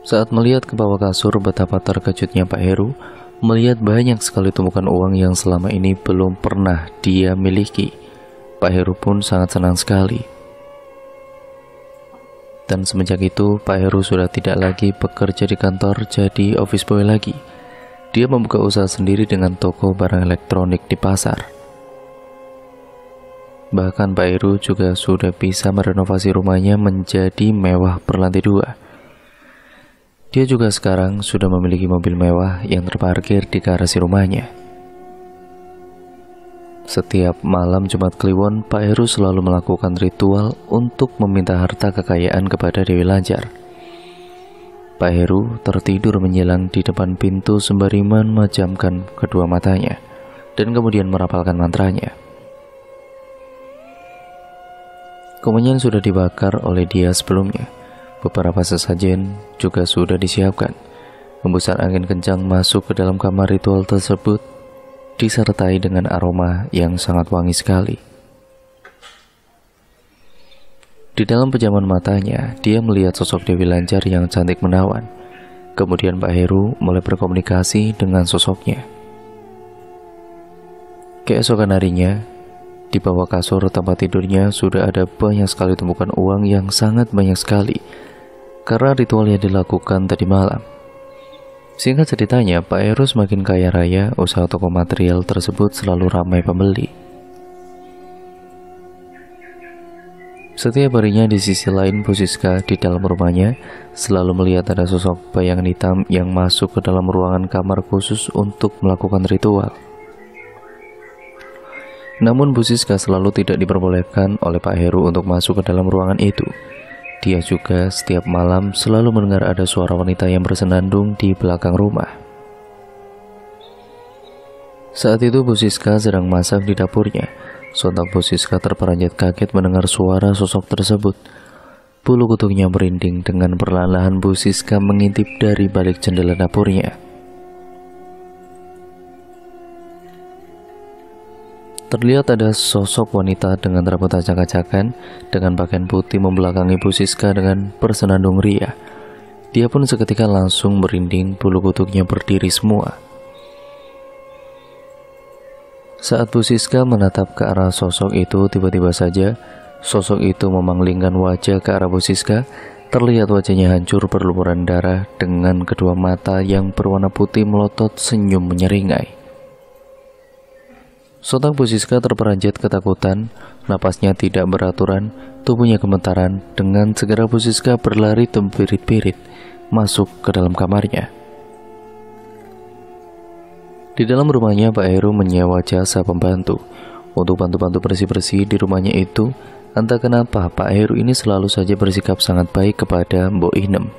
Saat melihat ke bawah kasur, betapa terkejutnya Pak Heru melihat banyak sekali tumpukan uang yang selama ini belum pernah dia miliki. Pak Heru pun sangat senang sekali. Dan semenjak itu Pak Heru sudah tidak lagi bekerja di kantor jadi office boy lagi. Dia membuka usaha sendiri dengan toko barang elektronik di pasar. Bahkan Pak Heru juga sudah bisa merenovasi rumahnya menjadi mewah berlantai 2. Dia juga sekarang sudah memiliki mobil mewah yang terparkir di garasi rumahnya. Setiap malam Jumat Kliwon, Pak Heru selalu melakukan ritual untuk meminta harta kekayaan kepada Dewi Lanjar. Pak Heru tertidur menyilang di depan pintu sembari memejamkan kedua matanya dan kemudian merapalkan mantranya. Kemenyan sudah dibakar oleh dia sebelumnya. Beberapa sesajen juga sudah disiapkan. Hembusan angin kencang masuk ke dalam kamar ritual tersebut, disertai dengan aroma yang sangat wangi sekali. Di dalam pejaman matanya, dia melihat sosok Dewi Lanjar yang cantik menawan. Kemudian Pak Heru mulai berkomunikasi dengan sosoknya. Keesokan harinya, di bawah kasur tempat tidurnya sudah ada banyak sekali tumpukan uang yang sangat banyak sekali, karena ritual yang dilakukan tadi malam. Singkat ceritanya, Pak Heru semakin kaya raya, usaha toko material tersebut selalu ramai pembeli. Setiap harinya di sisi lain, Bu Siska di dalam rumahnya selalu melihat ada sosok bayangan hitam yang masuk ke dalam ruangan kamar khusus untuk melakukan ritual. Namun Bu Siska selalu tidak diperbolehkan oleh Pak Heru untuk masuk ke dalam ruangan itu. Dia juga setiap malam selalu mendengar ada suara wanita yang bersenandung di belakang rumah. Saat itu Bu Siska sedang masak di dapurnya. Sontak Bu Siska terperanjat kaget mendengar suara sosok tersebut. Bulu kuduknya merinding dengan perlahan-lahan Bu Siska mengintip dari balik jendela dapurnya. Terlihat ada sosok wanita dengan rambut acak-acakan dengan pakaian putih membelakangi Bu Siska dengan bersenandung ria. Dia pun seketika langsung merinding, bulu kuduknya berdiri semua. Saat Bu Siska menatap ke arah sosok itu, tiba-tiba saja sosok itu memanglingkan wajah ke arah Bu Siska. Terlihat wajahnya hancur berlumuran darah dengan kedua mata yang berwarna putih melotot senyum menyeringai. Sontak Bu Siska terperanjat ketakutan, napasnya tidak beraturan, tubuhnya gemetaran. Dengan segera Bu Siska berlari tempirit-pirit masuk ke dalam kamarnya. Di dalam rumahnya, Pak Heru menyewa jasa pembantu untuk bantu-bantu bersih-bersih di rumahnya itu. Entah kenapa Pak Heru ini selalu saja bersikap sangat baik kepada Mbok Inem.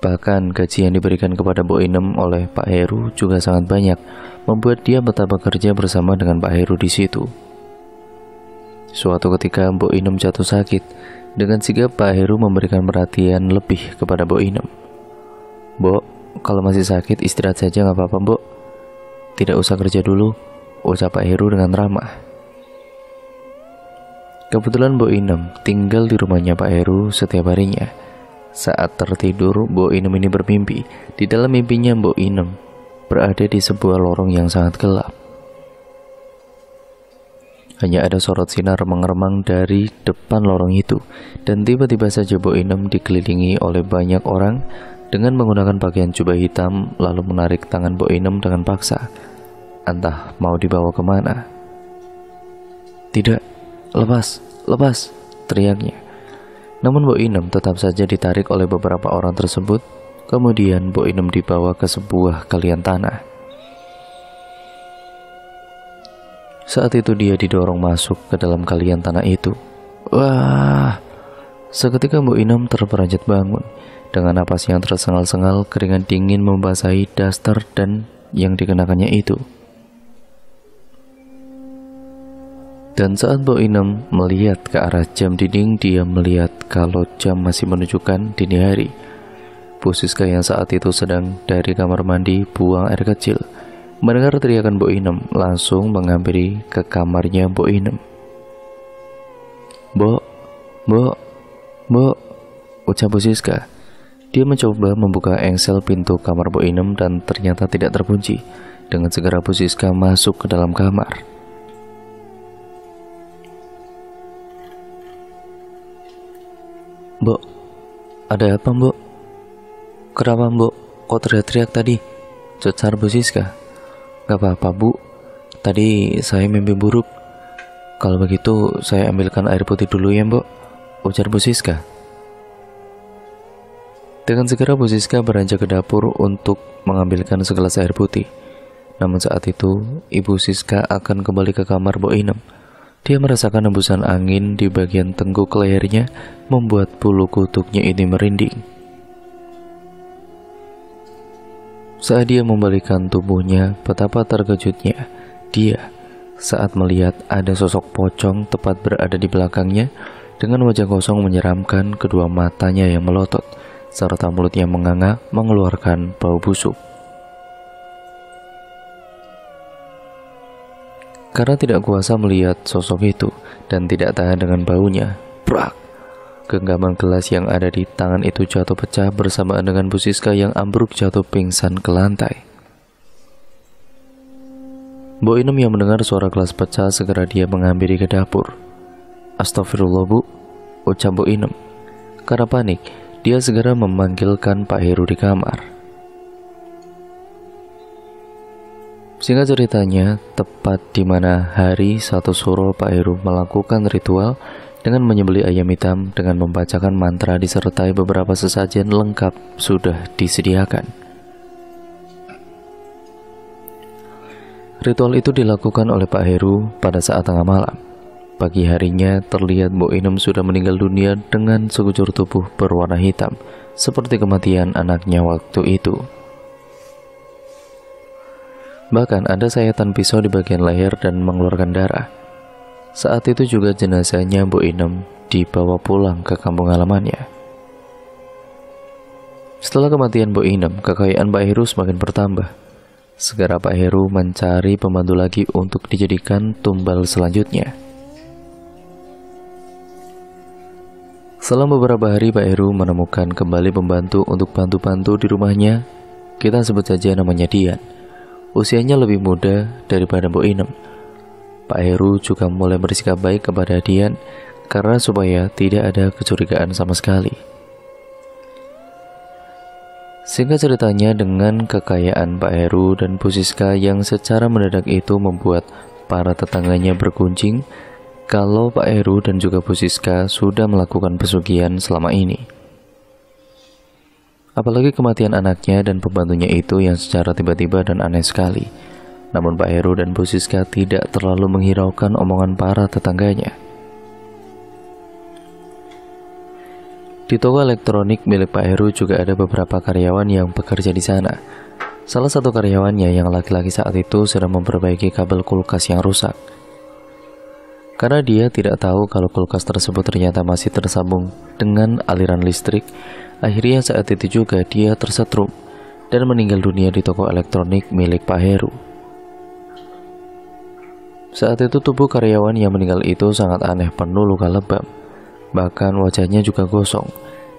Bahkan gaji yang diberikan kepada Mbok Inem oleh Pak Heru juga sangat banyak, membuat dia betah bekerja bersama dengan Pak Heru di situ. Suatu ketika Mbok Inem jatuh sakit, dengan sigap Pak Heru memberikan perhatian lebih kepada Mbok Inem. "Mbok, kalau masih sakit istirahat saja nggak apa-apa, Mbok. Tidak usah kerja dulu," ucap Pak Heru dengan ramah. Kebetulan Mbok Inem tinggal di rumahnya Pak Heru setiap harinya. Saat tertidur, Mbok Inem ini bermimpi. Di dalam mimpinya Mbok Inem berada di sebuah lorong yang sangat gelap. Hanya ada sorot sinar remang-remang dari depan lorong itu. Dan tiba-tiba saja Mbok Inem dikelilingi oleh banyak orang dengan menggunakan pakaian jubah hitam, lalu menarik tangan Mbok Inem dengan paksa. Entah mau dibawa kemana. "Tidak, lepas, lepas," teriaknya. Namun Mbok Inem tetap saja ditarik oleh beberapa orang tersebut. Kemudian Mbok Inem dibawa ke sebuah galian tanah. Saat itu dia didorong masuk ke dalam galian tanah itu. Wah! Seketika Mbok Inem terperanjat bangun. Dengan napas yang tersengal-sengal, keringat dingin membasahi daster dan yang dikenakannya itu. Dan saat Mbok Inem melihat ke arah jam dinding, dia melihat kalau jam masih menunjukkan dini hari. Bu Siska yang saat itu sedang dari kamar mandi buang air kecil, mendengar teriakan Mbok Inem, langsung menghampiri ke kamarnya Mbok Inem. "Mbok, Mbok, Mbok," ucap Bu Siska. Dia mencoba membuka engsel pintu kamar Mbok Inem dan ternyata tidak terkunci. Dengan segera Bu Siska masuk ke dalam kamar. "Mbok, ada apa, Mbok? Kenapa, Mbok? Kok teriak-teriak tadi?" cecar Bu Siska. "Gak apa-apa, Bu. Tadi saya mimpi buruk. Kalau begitu saya ambilkan air putih dulu ya, Mbok," ujar Bu Siska. Dengan segera Bu Siska beranjak ke dapur untuk mengambilkan segelas air putih. Namun saat itu, Ibu Siska akan kembali ke kamar Mbok Inem. Dia merasakan hembusan angin di bagian tengkuk lehernya, membuat bulu kuduknya ini merinding. Saat dia membalikkan tubuhnya, betapa terkejutnya dia saat melihat ada sosok pocong tepat berada di belakangnya dengan wajah kosong menyeramkan, kedua matanya yang melotot, serta mulutnya menganga mengeluarkan bau busuk. Karena tidak kuasa melihat sosok itu dan tidak tahan dengan baunya, prak! Genggaman gelas yang ada di tangan itu jatuh pecah bersamaan dengan Bu Siska yang ambruk jatuh pingsan ke lantai. Mbok Inem yang mendengar suara gelas pecah segera dia menghampiri ke dapur. "Astagfirullah, Bu," ucap Mbok Inem. Karena panik, Dia segera memanggilkan Pak Heru di kamar. Singkat ceritanya, tepat di mana hari 1 Suro, Pak Heru melakukan ritual dengan menyembelih ayam hitam dengan membacakan mantra disertai beberapa sesajen lengkap sudah disediakan. Ritual itu dilakukan oleh Pak Heru pada saat tengah malam. Pagi harinya terlihat Mbok Inem sudah meninggal dunia dengan sekujur tubuh berwarna hitam, seperti kematian anaknya waktu itu. Bahkan ada sayatan pisau di bagian leher dan mengeluarkan darah. Saat itu juga jenazahnya Mbok Inem dibawa pulang ke kampung halamannya. Setelah kematian Mbok Inem, kekayaan Pak Heru semakin bertambah. Segera Pak Heru mencari pembantu lagi untuk dijadikan tumbal selanjutnya. Setelah beberapa hari, Pak Heru menemukan kembali pembantu untuk bantu-bantu di rumahnya. Kita sebut saja namanya Dian. Usianya lebih muda daripada Mbok Inem. Pak Heru juga mulai bersikap baik kepada Dian karena supaya tidak ada kecurigaan sama sekali. Singkat ceritanya, dengan kekayaan Pak Heru dan Bu Siska yang secara mendadak itu membuat para tetangganya bergunjing kalau Pak Heru dan juga Bu Siska sudah melakukan pesugihan selama ini. Apalagi kematian anaknya dan pembantunya itu yang secara tiba-tiba dan aneh sekali. Namun Pak Heru dan Bu Siska tidak terlalu menghiraukan omongan para tetangganya. Di toko elektronik milik Pak Heru juga ada beberapa karyawan yang bekerja di sana. Salah satu karyawannya yang laki-laki saat itu sedang memperbaiki kabel kulkas yang rusak. Karena dia tidak tahu kalau kulkas tersebut ternyata masih tersambung dengan aliran listrik, akhirnya saat itu juga dia tersetrum dan meninggal dunia di toko elektronik milik Pak Heru. Saat itu tubuh karyawan yang meninggal itu sangat aneh, penuh luka lebam. Bahkan wajahnya juga gosong.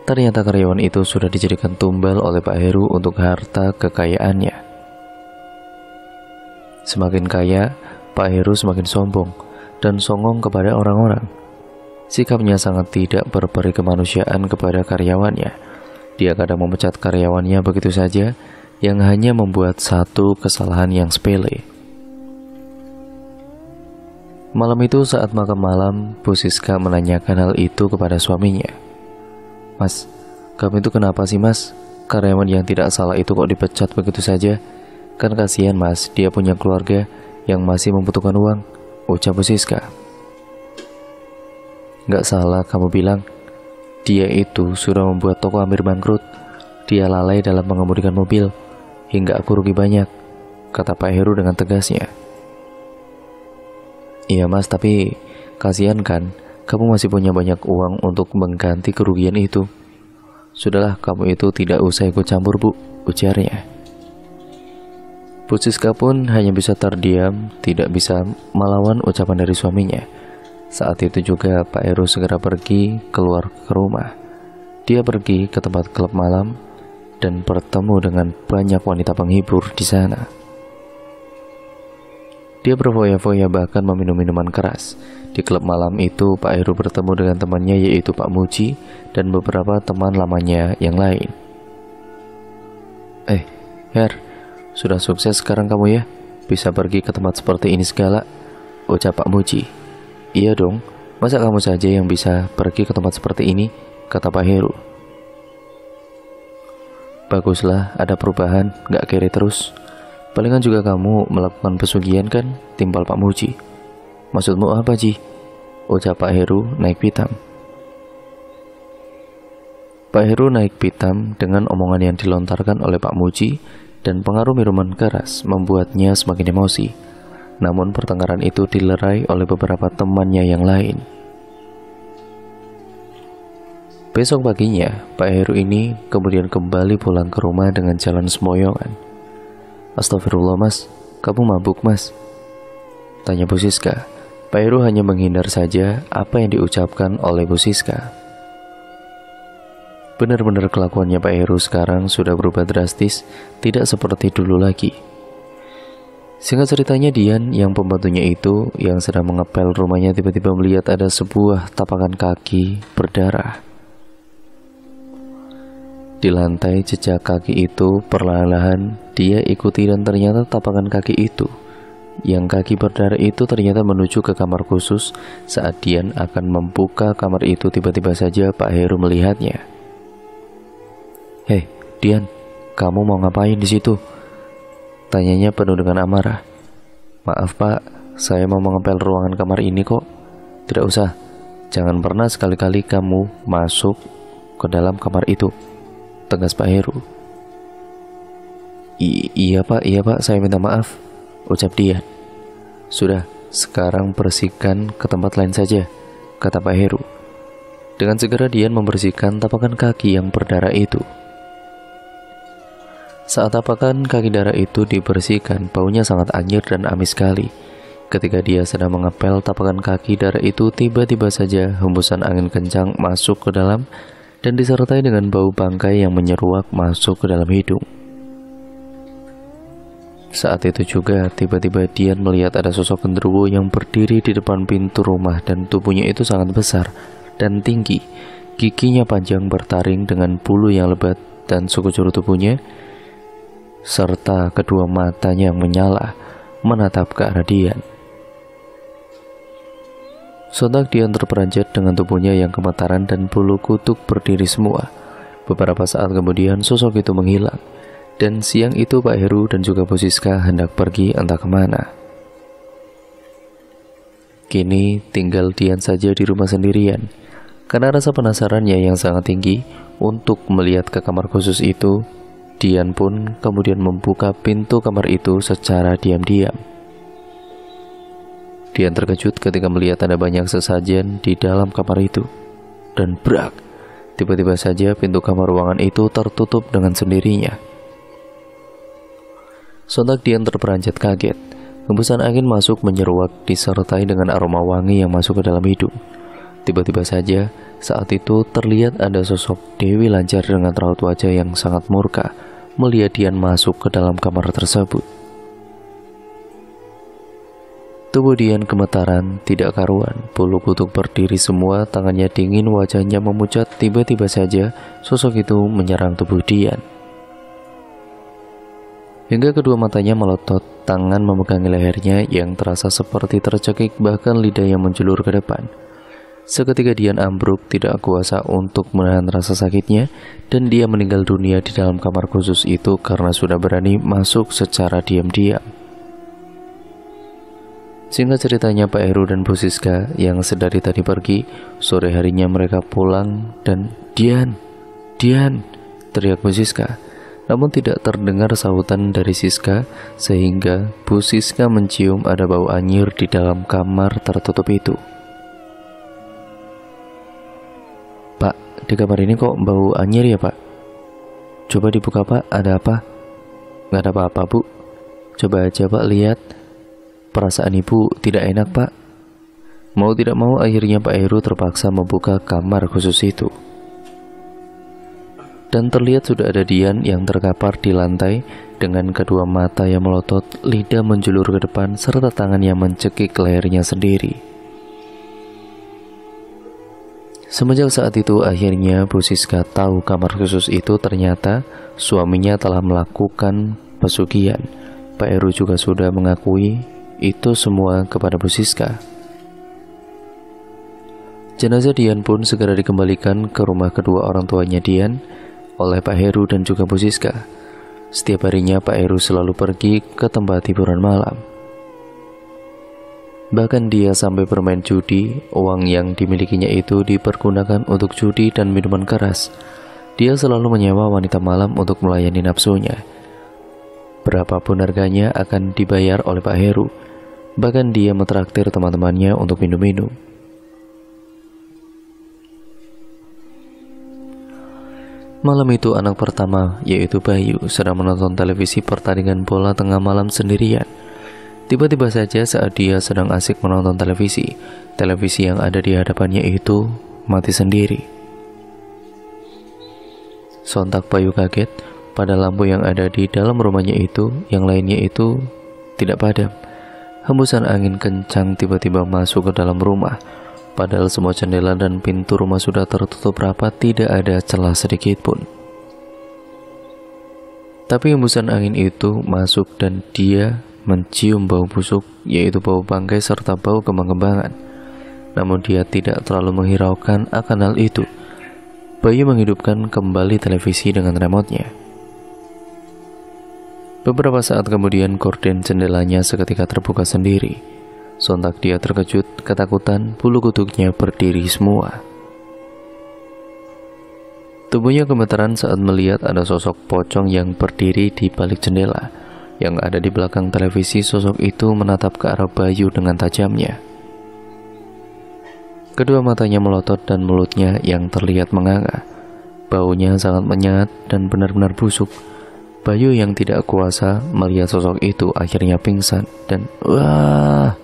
Ternyata karyawan itu sudah dijadikan tumbal oleh Pak Heru untuk harta kekayaannya. Semakin kaya, Pak Heru semakin sombong dan songong kepada orang-orang. Sikapnya sangat tidak berperi kemanusiaan kepada karyawannya. Dia kadang memecat karyawannya begitu saja, yang hanya membuat satu kesalahan yang sepele. Malam itu saat makan malam, Bu Siska menanyakan hal itu kepada suaminya. "Mas, kamu itu kenapa sih mas? Karyawan yang tidak salah itu kok dipecat begitu saja? Kan kasihan mas, dia punya keluarga yang masih membutuhkan uang," ucap Bu Siska. "Gak salah kamu bilang. Dia itu sudah membuat toko hampir bangkrut. Dia lalai dalam mengemudikan mobil, hingga aku rugi banyak," kata Pak Heru dengan tegasnya. "Iya mas, tapi kasihan kan, kamu masih punya banyak uang untuk mengganti kerugian itu. Sudahlah, kamu itu tidak usah ikut campur bu," ujarnya. Bu Siska pun hanya bisa terdiam, tidak bisa melawan ucapan dari suaminya. Saat itu juga Pak Heru segera pergi keluar ke rumah. Dia pergi ke tempat klub malam dan bertemu dengan banyak wanita penghibur di sana. Dia berfoya-foya bahkan meminum minuman keras. Di klub malam itu Pak Heru bertemu dengan temannya yaitu Pak Muji dan beberapa teman lamanya yang lain. Her, sudah sukses sekarang kamu ya? Bisa pergi ke tempat seperti ini segala," ucap Pak Muji. "Iya dong, masa kamu saja yang bisa pergi ke tempat seperti ini?" kata Pak Heru. "Baguslah, ada perubahan, gak kere terus. Palingan juga kamu melakukan pesugihan kan?" timpal Pak Muji. "Maksudmu apa Ji?" ucap Pak Heru naik pitam. Pak Heru naik pitam dengan omongan yang dilontarkan oleh Pak Muji dan pengaruh minuman keras membuatnya semakin emosi. Namun pertengkaran itu dilerai oleh beberapa temannya yang lain. Besok paginya, Pak Heru ini kemudian kembali pulang ke rumah dengan jalan sempoyongan. "Astagfirullah mas, kamu mabuk mas?" tanya Bu Siska. Pak Heru hanya menghindar saja apa yang diucapkan oleh Bu Siska. Benar-benar kelakuannya Pak Heru sekarang sudah berubah drastis, tidak seperti dulu lagi. Singkat ceritanya, Dian yang pembantunya itu yang sedang mengepel rumahnya tiba-tiba melihat ada sebuah tapakan kaki berdarah. Di lantai jejak kaki itu perlahan-lahan dia ikuti, dan ternyata tapakan kaki itu, yang kaki berdarah itu, ternyata menuju ke kamar khusus. Saat Dian akan membuka kamar itu, tiba-tiba saja Pak Heru melihatnya. "Hei, Dian, kamu mau ngapain di situ?" tanyanya penuh dengan amarah. "Maaf Pak, saya mau mengepel ruangan kamar ini kok." "Tidak usah, jangan pernah sekali-kali kamu masuk ke dalam kamar itu," tegas Pak Heru. Iya Pak, saya minta maaf," ucap Dian. "Sudah, sekarang bersihkan ke tempat lain saja," kata Pak Heru. Dengan segera Dian membersihkan tapakan kaki yang berdarah itu. Saat tapakan kaki darah itu dibersihkan, baunya sangat anyir dan amis sekali. Ketika dia sedang mengepel tapakan kaki darah itu, tiba-tiba saja hembusan angin kencang masuk ke dalam dan disertai dengan bau bangkai yang menyeruak masuk ke dalam hidung. Saat itu juga tiba-tiba Dian melihat ada sosok genderuwo yang berdiri di depan pintu rumah, dan tubuhnya itu sangat besar dan tinggi. Giginya panjang bertaring dengan bulu yang lebat, dan sekujur tubuhnya serta kedua matanya yang menyala menatap ke arah Dian. Sontak Dian terperanjat dengan tubuhnya yang gemetaran dan bulu kutuk berdiri semua. Beberapa saat kemudian sosok itu menghilang, dan siang itu Pak Heru dan juga Bu Siska hendak pergi entah kemana. Kini tinggal Dian saja di rumah sendirian. Karena rasa penasarannya yang sangat tinggi untuk melihat ke kamar khusus itu, Dian pun kemudian membuka pintu kamar itu secara diam-diam. Dian terkejut ketika melihat ada banyak sesajen di dalam kamar itu. Dan brak, tiba-tiba saja pintu kamar ruangan itu tertutup dengan sendirinya. Sontak Dian terperanjat kaget. Hembusan angin masuk menyeruak disertai dengan aroma wangi yang masuk ke dalam hidung. Tiba-tiba saja saat itu terlihat ada sosok Dewi Lancar dengan raut wajah yang sangat murka melihat Dian masuk ke dalam kamar tersebut. Tubuh Dian gemetaran tidak karuan, bulu kutuk berdiri semua, tangannya dingin, wajahnya memucat. Tiba-tiba saja sosok itu menyerang tubuh Dian. Hingga kedua matanya melotot, tangan memegangi lehernya yang terasa seperti tercekik, bahkan lidah yang menjulur ke depan. Seketika Dian ambruk tidak kuasa untuk menahan rasa sakitnya, dan dia meninggal dunia di dalam kamar khusus itu karena sudah berani masuk secara diam-diam. Singkat ceritanya, Pak Heru dan Bu Siska yang sedari tadi pergi, sore harinya mereka pulang dan Dian, teriak Bu Siska. Namun tidak terdengar sahutan dari Siska, sehingga Bu Siska mencium ada bau anyir di dalam kamar tertutup itu. "Pak, di kamar ini kok bau anyir ya Pak? Coba dibuka Pak, ada apa?" "Nggak ada apa-apa Bu, coba aja Pak lihat. Perasaan Ibu tidak enak Pak." Mau tidak mau akhirnya Pak Heru terpaksa membuka kamar khusus itu. Dan terlihat sudah ada Dian yang terkapar di lantai dengan kedua mata yang melotot, lidah menjulur ke depan, serta tangan yang mencekik lehernya sendiri. Semenjak saat itu akhirnya Bu Siska tahu kamar khusus itu ternyata suaminya telah melakukan pesugihan. Pak Heru juga sudah mengakui itu semua kepada Bu Siska. Jenazah Dian pun segera dikembalikan ke rumah kedua orang tuanya Dian oleh Pak Heru dan juga Bu Siska. Setiap harinya Pak Heru selalu pergi ke tempat hiburan malam. Bahkan dia sampai bermain judi. Uang yang dimilikinya itu dipergunakan untuk judi dan minuman keras. Dia selalu menyewa wanita malam untuk melayani nafsunya. Berapapun harganya akan dibayar oleh Pak Heru. Bahkan dia mentraktir teman-temannya untuk minum-minum. Malam itu anak pertama, yaitu Bayu, sedang menonton televisi pertandingan bola tengah malam sendirian. Tiba-tiba saja saat dia sedang asik menonton televisi yang ada di hadapannya itu mati sendiri. Sontak Bayu kaget pada lampu yang ada di dalam rumahnya itu, yang lainnya itu tidak padam. Hembusan angin kencang tiba-tiba masuk ke dalam rumah. Padahal semua jendela dan pintu rumah sudah tertutup rapat, tidak ada celah sedikit pun. Tapi hembusan angin itu masuk dan dia mencium bau busuk, yaitu bau bangkai serta bau kembang-kembangan. Namun dia tidak terlalu menghiraukan akan hal itu. Bayu menghidupkan kembali televisi dengan remote-nya. Beberapa saat kemudian gorden jendelanya seketika terbuka sendiri. Sontak dia terkejut, ketakutan, bulu kuduknya berdiri semua. Tubuhnya gemetaran saat melihat ada sosok pocong yang berdiri di balik jendela. Yang ada di belakang televisi, sosok itu menatap ke arah Bayu dengan tajamnya. Kedua matanya melotot dan mulutnya yang terlihat menganga. Baunya sangat menyengat dan benar-benar busuk. Bayu yang tidak kuasa melihat sosok itu akhirnya pingsan dan wah.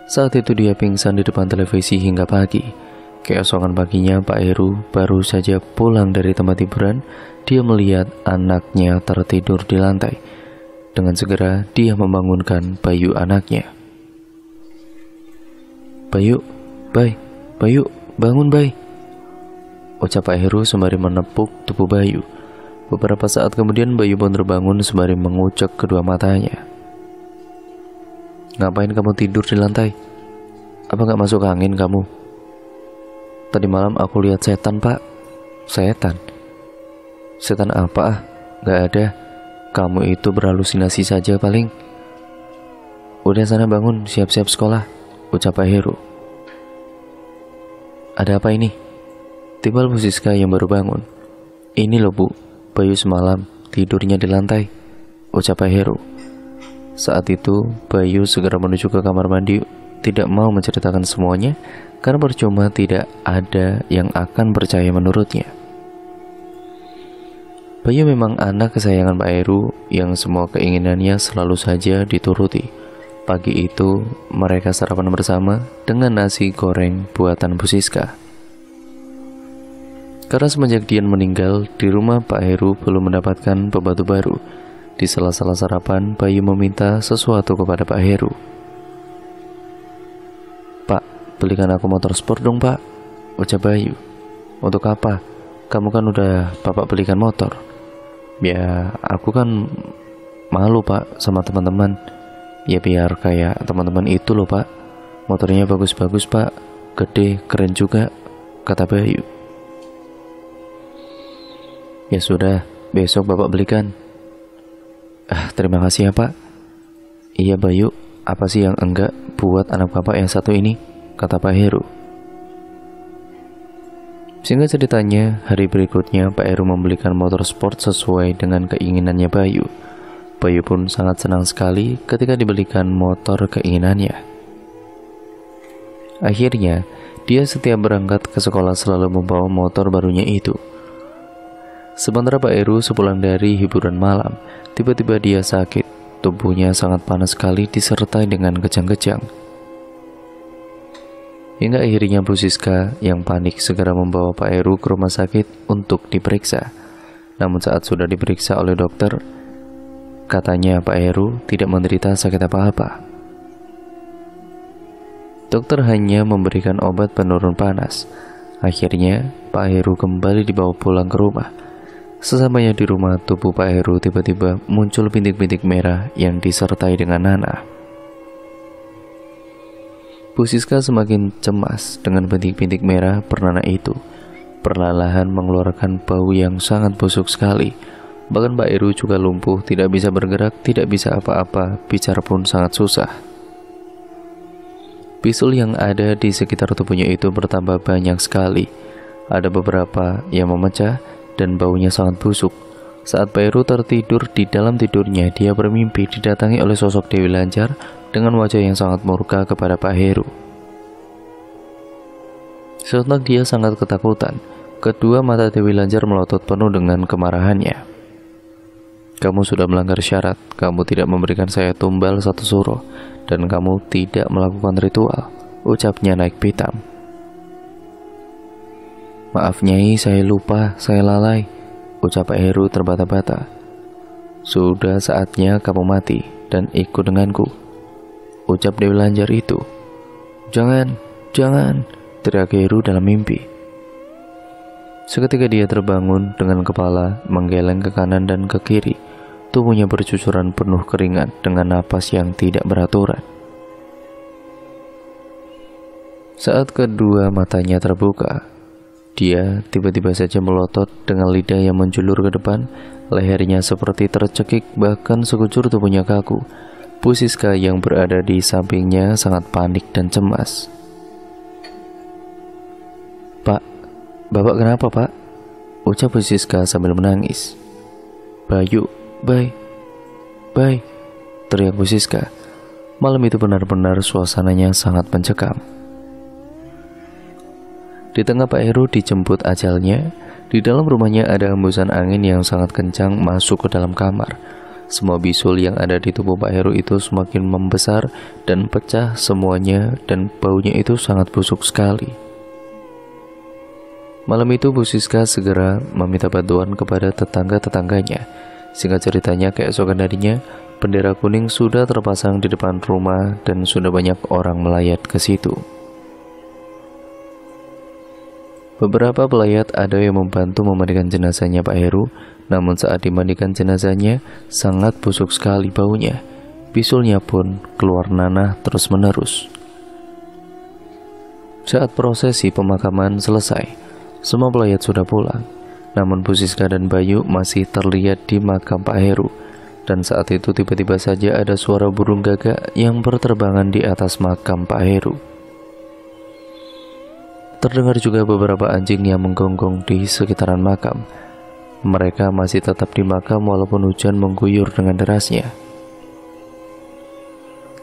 Saat itu dia pingsan di depan televisi hingga pagi. Keesokan paginya Pak Heru baru saja pulang dari tempat hiburan. Dia melihat anaknya tertidur di lantai. Dengan segera dia membangunkan Bayu anaknya. Bayu, Bayu, bangun Bay, ucap Pak Heru sembari menepuk tubuh Bayu. Beberapa saat kemudian Bayu pun terbangun sembari mengucek kedua matanya. Ngapain kamu tidur di lantai? Apa gak masuk angin kamu? Tadi malam aku lihat setan Pak. Setan? Setan apa ah? Gak ada. Kamu itu berhalusinasi saja paling. Udah sana bangun, siap-siap sekolah, ucap Pak Heru. Ada apa ini? Timbal Bu Siska yang baru bangun. Ini loh Bu, Bayu semalam tidurnya di lantai, ucap Pak Heru. Saat itu Bayu segera menuju ke kamar mandi, tidak mau menceritakan semuanya karena percuma, tidak ada yang akan percaya menurutnya. Bayu memang anak kesayangan Pak Heru yang semua keinginannya selalu saja dituruti. Pagi itu mereka sarapan bersama dengan nasi goreng buatan Bu Siska. Karena semenjak Dian meninggal, di rumah Pak Heru belum mendapatkan pembantu baru. Di sela-sela sarapan, Bayu meminta sesuatu kepada Pak Heru. Pak, belikan aku motor sport dong Pak, ucap Bayu. Untuk apa? Kamu kan udah Bapak belikan motor. Ya, aku kan malu Pak sama teman-teman. Ya biar kayak teman-teman itu loh Pak. Motornya bagus-bagus Pak, gede, keren juga, kata Bayu. Ya sudah, besok Bapak belikan. Terima kasih ya Pak. Iya Bayu, apa sih yang enggak buat anak Bapak yang satu ini, kata Pak Heru. Singkat ceritanya, hari berikutnya Pak Heru membelikan motor sport sesuai dengan keinginannya Bayu. Bayu pun sangat senang sekali ketika dibelikan motor keinginannya. Akhirnya, dia setiap berangkat ke sekolah selalu membawa motor barunya itu. Sementara Pak Heru sepulang dari hiburan malam, tiba-tiba dia sakit. Tubuhnya sangat panas sekali disertai dengan kejang-kejang. Hingga akhirnya Bu Siska yang panik segera membawa Pak Heru ke rumah sakit untuk diperiksa. Namun saat sudah diperiksa oleh dokter, katanya Pak Heru tidak menderita sakit apa-apa. Dokter hanya memberikan obat penurun panas. Akhirnya Pak Heru kembali dibawa pulang ke rumah. Sesampainya di rumah, tubuh Pak Heru tiba-tiba muncul bintik-bintik merah yang disertai dengan nanah. Bu Siska semakin cemas dengan bintik-bintik merah bernanah itu. Perlahan mengeluarkan bau yang sangat busuk sekali. Bahkan Pak Heru juga lumpuh, tidak bisa bergerak, tidak bisa apa-apa, bicara pun sangat susah. Bisul yang ada di sekitar tubuhnya itu bertambah banyak sekali. Ada beberapa yang memecah dan baunya sangat busuk. Saat Pak Heru tertidur, di dalam tidurnya dia bermimpi didatangi oleh sosok Dewi Lanjar dengan wajah yang sangat murka kepada Pak Heru. Sontak dia sangat ketakutan. Kedua mata Dewi Lanjar melotot penuh dengan kemarahannya. Kamu sudah melanggar syarat, kamu tidak memberikan saya tumbal satu suro, dan kamu tidak melakukan ritual, ucapnya naik pitam. Maaf Nyai, saya lupa, saya lalai, ucap Pak Heru terbata-bata. Sudah saatnya kamu mati dan ikut denganku, ucap Dewi Lanjar itu. Jangan, teriak Heru dalam mimpi. Seketika dia terbangun dengan kepala menggeleng ke kanan dan ke kiri. Tubuhnya bercucuran penuh keringat dengan napas yang tidak beraturan. Saat kedua matanya terbuka, dia tiba-tiba saja melotot dengan lidah yang menjulur ke depan. Lehernya seperti tercekik, bahkan sekujur tubuhnya kaku. Bu Siska yang berada di sampingnya sangat panik dan cemas. "Pak, Bapak kenapa, Pak?" ucap Bu Siska sambil menangis. "Bayu, Bay, teriak Bu Siska. Malam itu benar-benar suasananya sangat mencekam. Di tengah Pak Heru dijemput ajalnya. Di dalam rumahnya ada hembusan angin yang sangat kencang masuk ke dalam kamar. Semua bisul yang ada di tubuh Pak Heru itu semakin membesar dan pecah semuanya, dan baunya itu sangat busuk sekali. Malam itu Bu Siska segera meminta bantuan kepada tetangga-tetangganya. Singkat ceritanya, keesokan harinya bendera kuning sudah terpasang di depan rumah dan sudah banyak orang melayat ke situ. Beberapa pelayat ada yang membantu memandikan jenazahnya Pak Heru, namun saat dimandikan jenazahnya sangat busuk sekali baunya. Bisulnya pun keluar nanah terus-menerus. Saat prosesi pemakaman selesai, semua pelayat sudah pulang, namun Bu Siska dan Bayu masih terlihat di makam Pak Heru. Dan saat itu tiba-tiba saja ada suara burung gagak yang berterbangan di atas makam Pak Heru. Terdengar juga beberapa anjing yang menggonggong di sekitaran makam. Mereka masih tetap di makam walaupun hujan mengguyur dengan derasnya.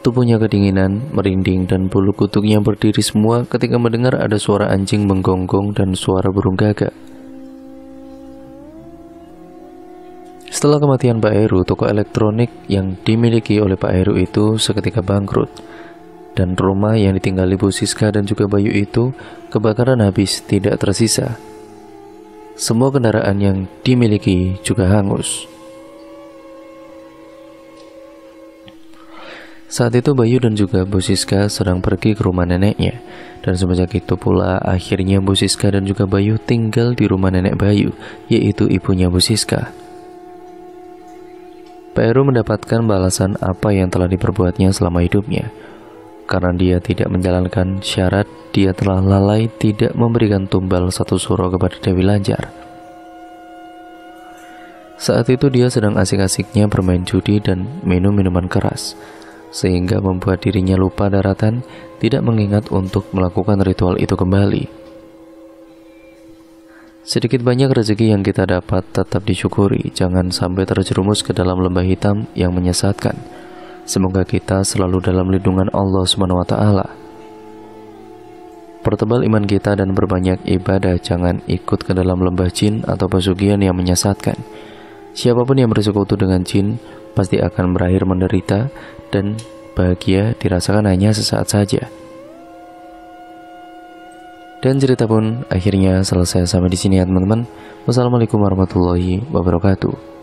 Tubuhnya kedinginan, merinding, dan bulu kuduknya berdiri semua ketika mendengar ada suara anjing menggonggong dan suara burung gagak. Setelah kematian Pak Heru, toko elektronik yang dimiliki oleh Pak Heru itu seketika bangkrut. Dan rumah yang ditinggali Bu Siska dan juga Bayu itu kebakaran habis, tidak tersisa. Semua kendaraan yang dimiliki juga hangus. Saat itu Bayu dan juga Bu Siska sedang pergi ke rumah neneknya. Dan semenjak itu pula akhirnya Bu Siska dan juga Bayu tinggal di rumah nenek Bayu, yaitu ibunya Bu Siska. Pak Heru mendapatkan balasan apa yang telah diperbuatnya selama hidupnya. Karena dia tidak menjalankan syarat, dia telah lalai tidak memberikan tumbal 1 suro kepada Dewi Lanjar. Saat itu dia sedang asik-asiknya bermain judi dan minum minuman keras, sehingga membuat dirinya lupa daratan, tidak mengingat untuk melakukan ritual itu kembali. Sedikit banyak rezeki yang kita dapat tetap disyukuri, jangan sampai terjerumus ke dalam lembah hitam yang menyesatkan. Semoga kita selalu dalam lindungan Allah SWT. Pertebal iman kita dan berbanyak ibadah, jangan ikut ke dalam lembah jin atau pesugihan yang menyesatkan. Siapapun yang bersekutu dengan jin pasti akan berakhir menderita, dan bahagia dirasakan hanya sesaat saja. Dan cerita pun akhirnya selesai sampai di sini ya teman-teman. Wassalamualaikum warahmatullahi wabarakatuh.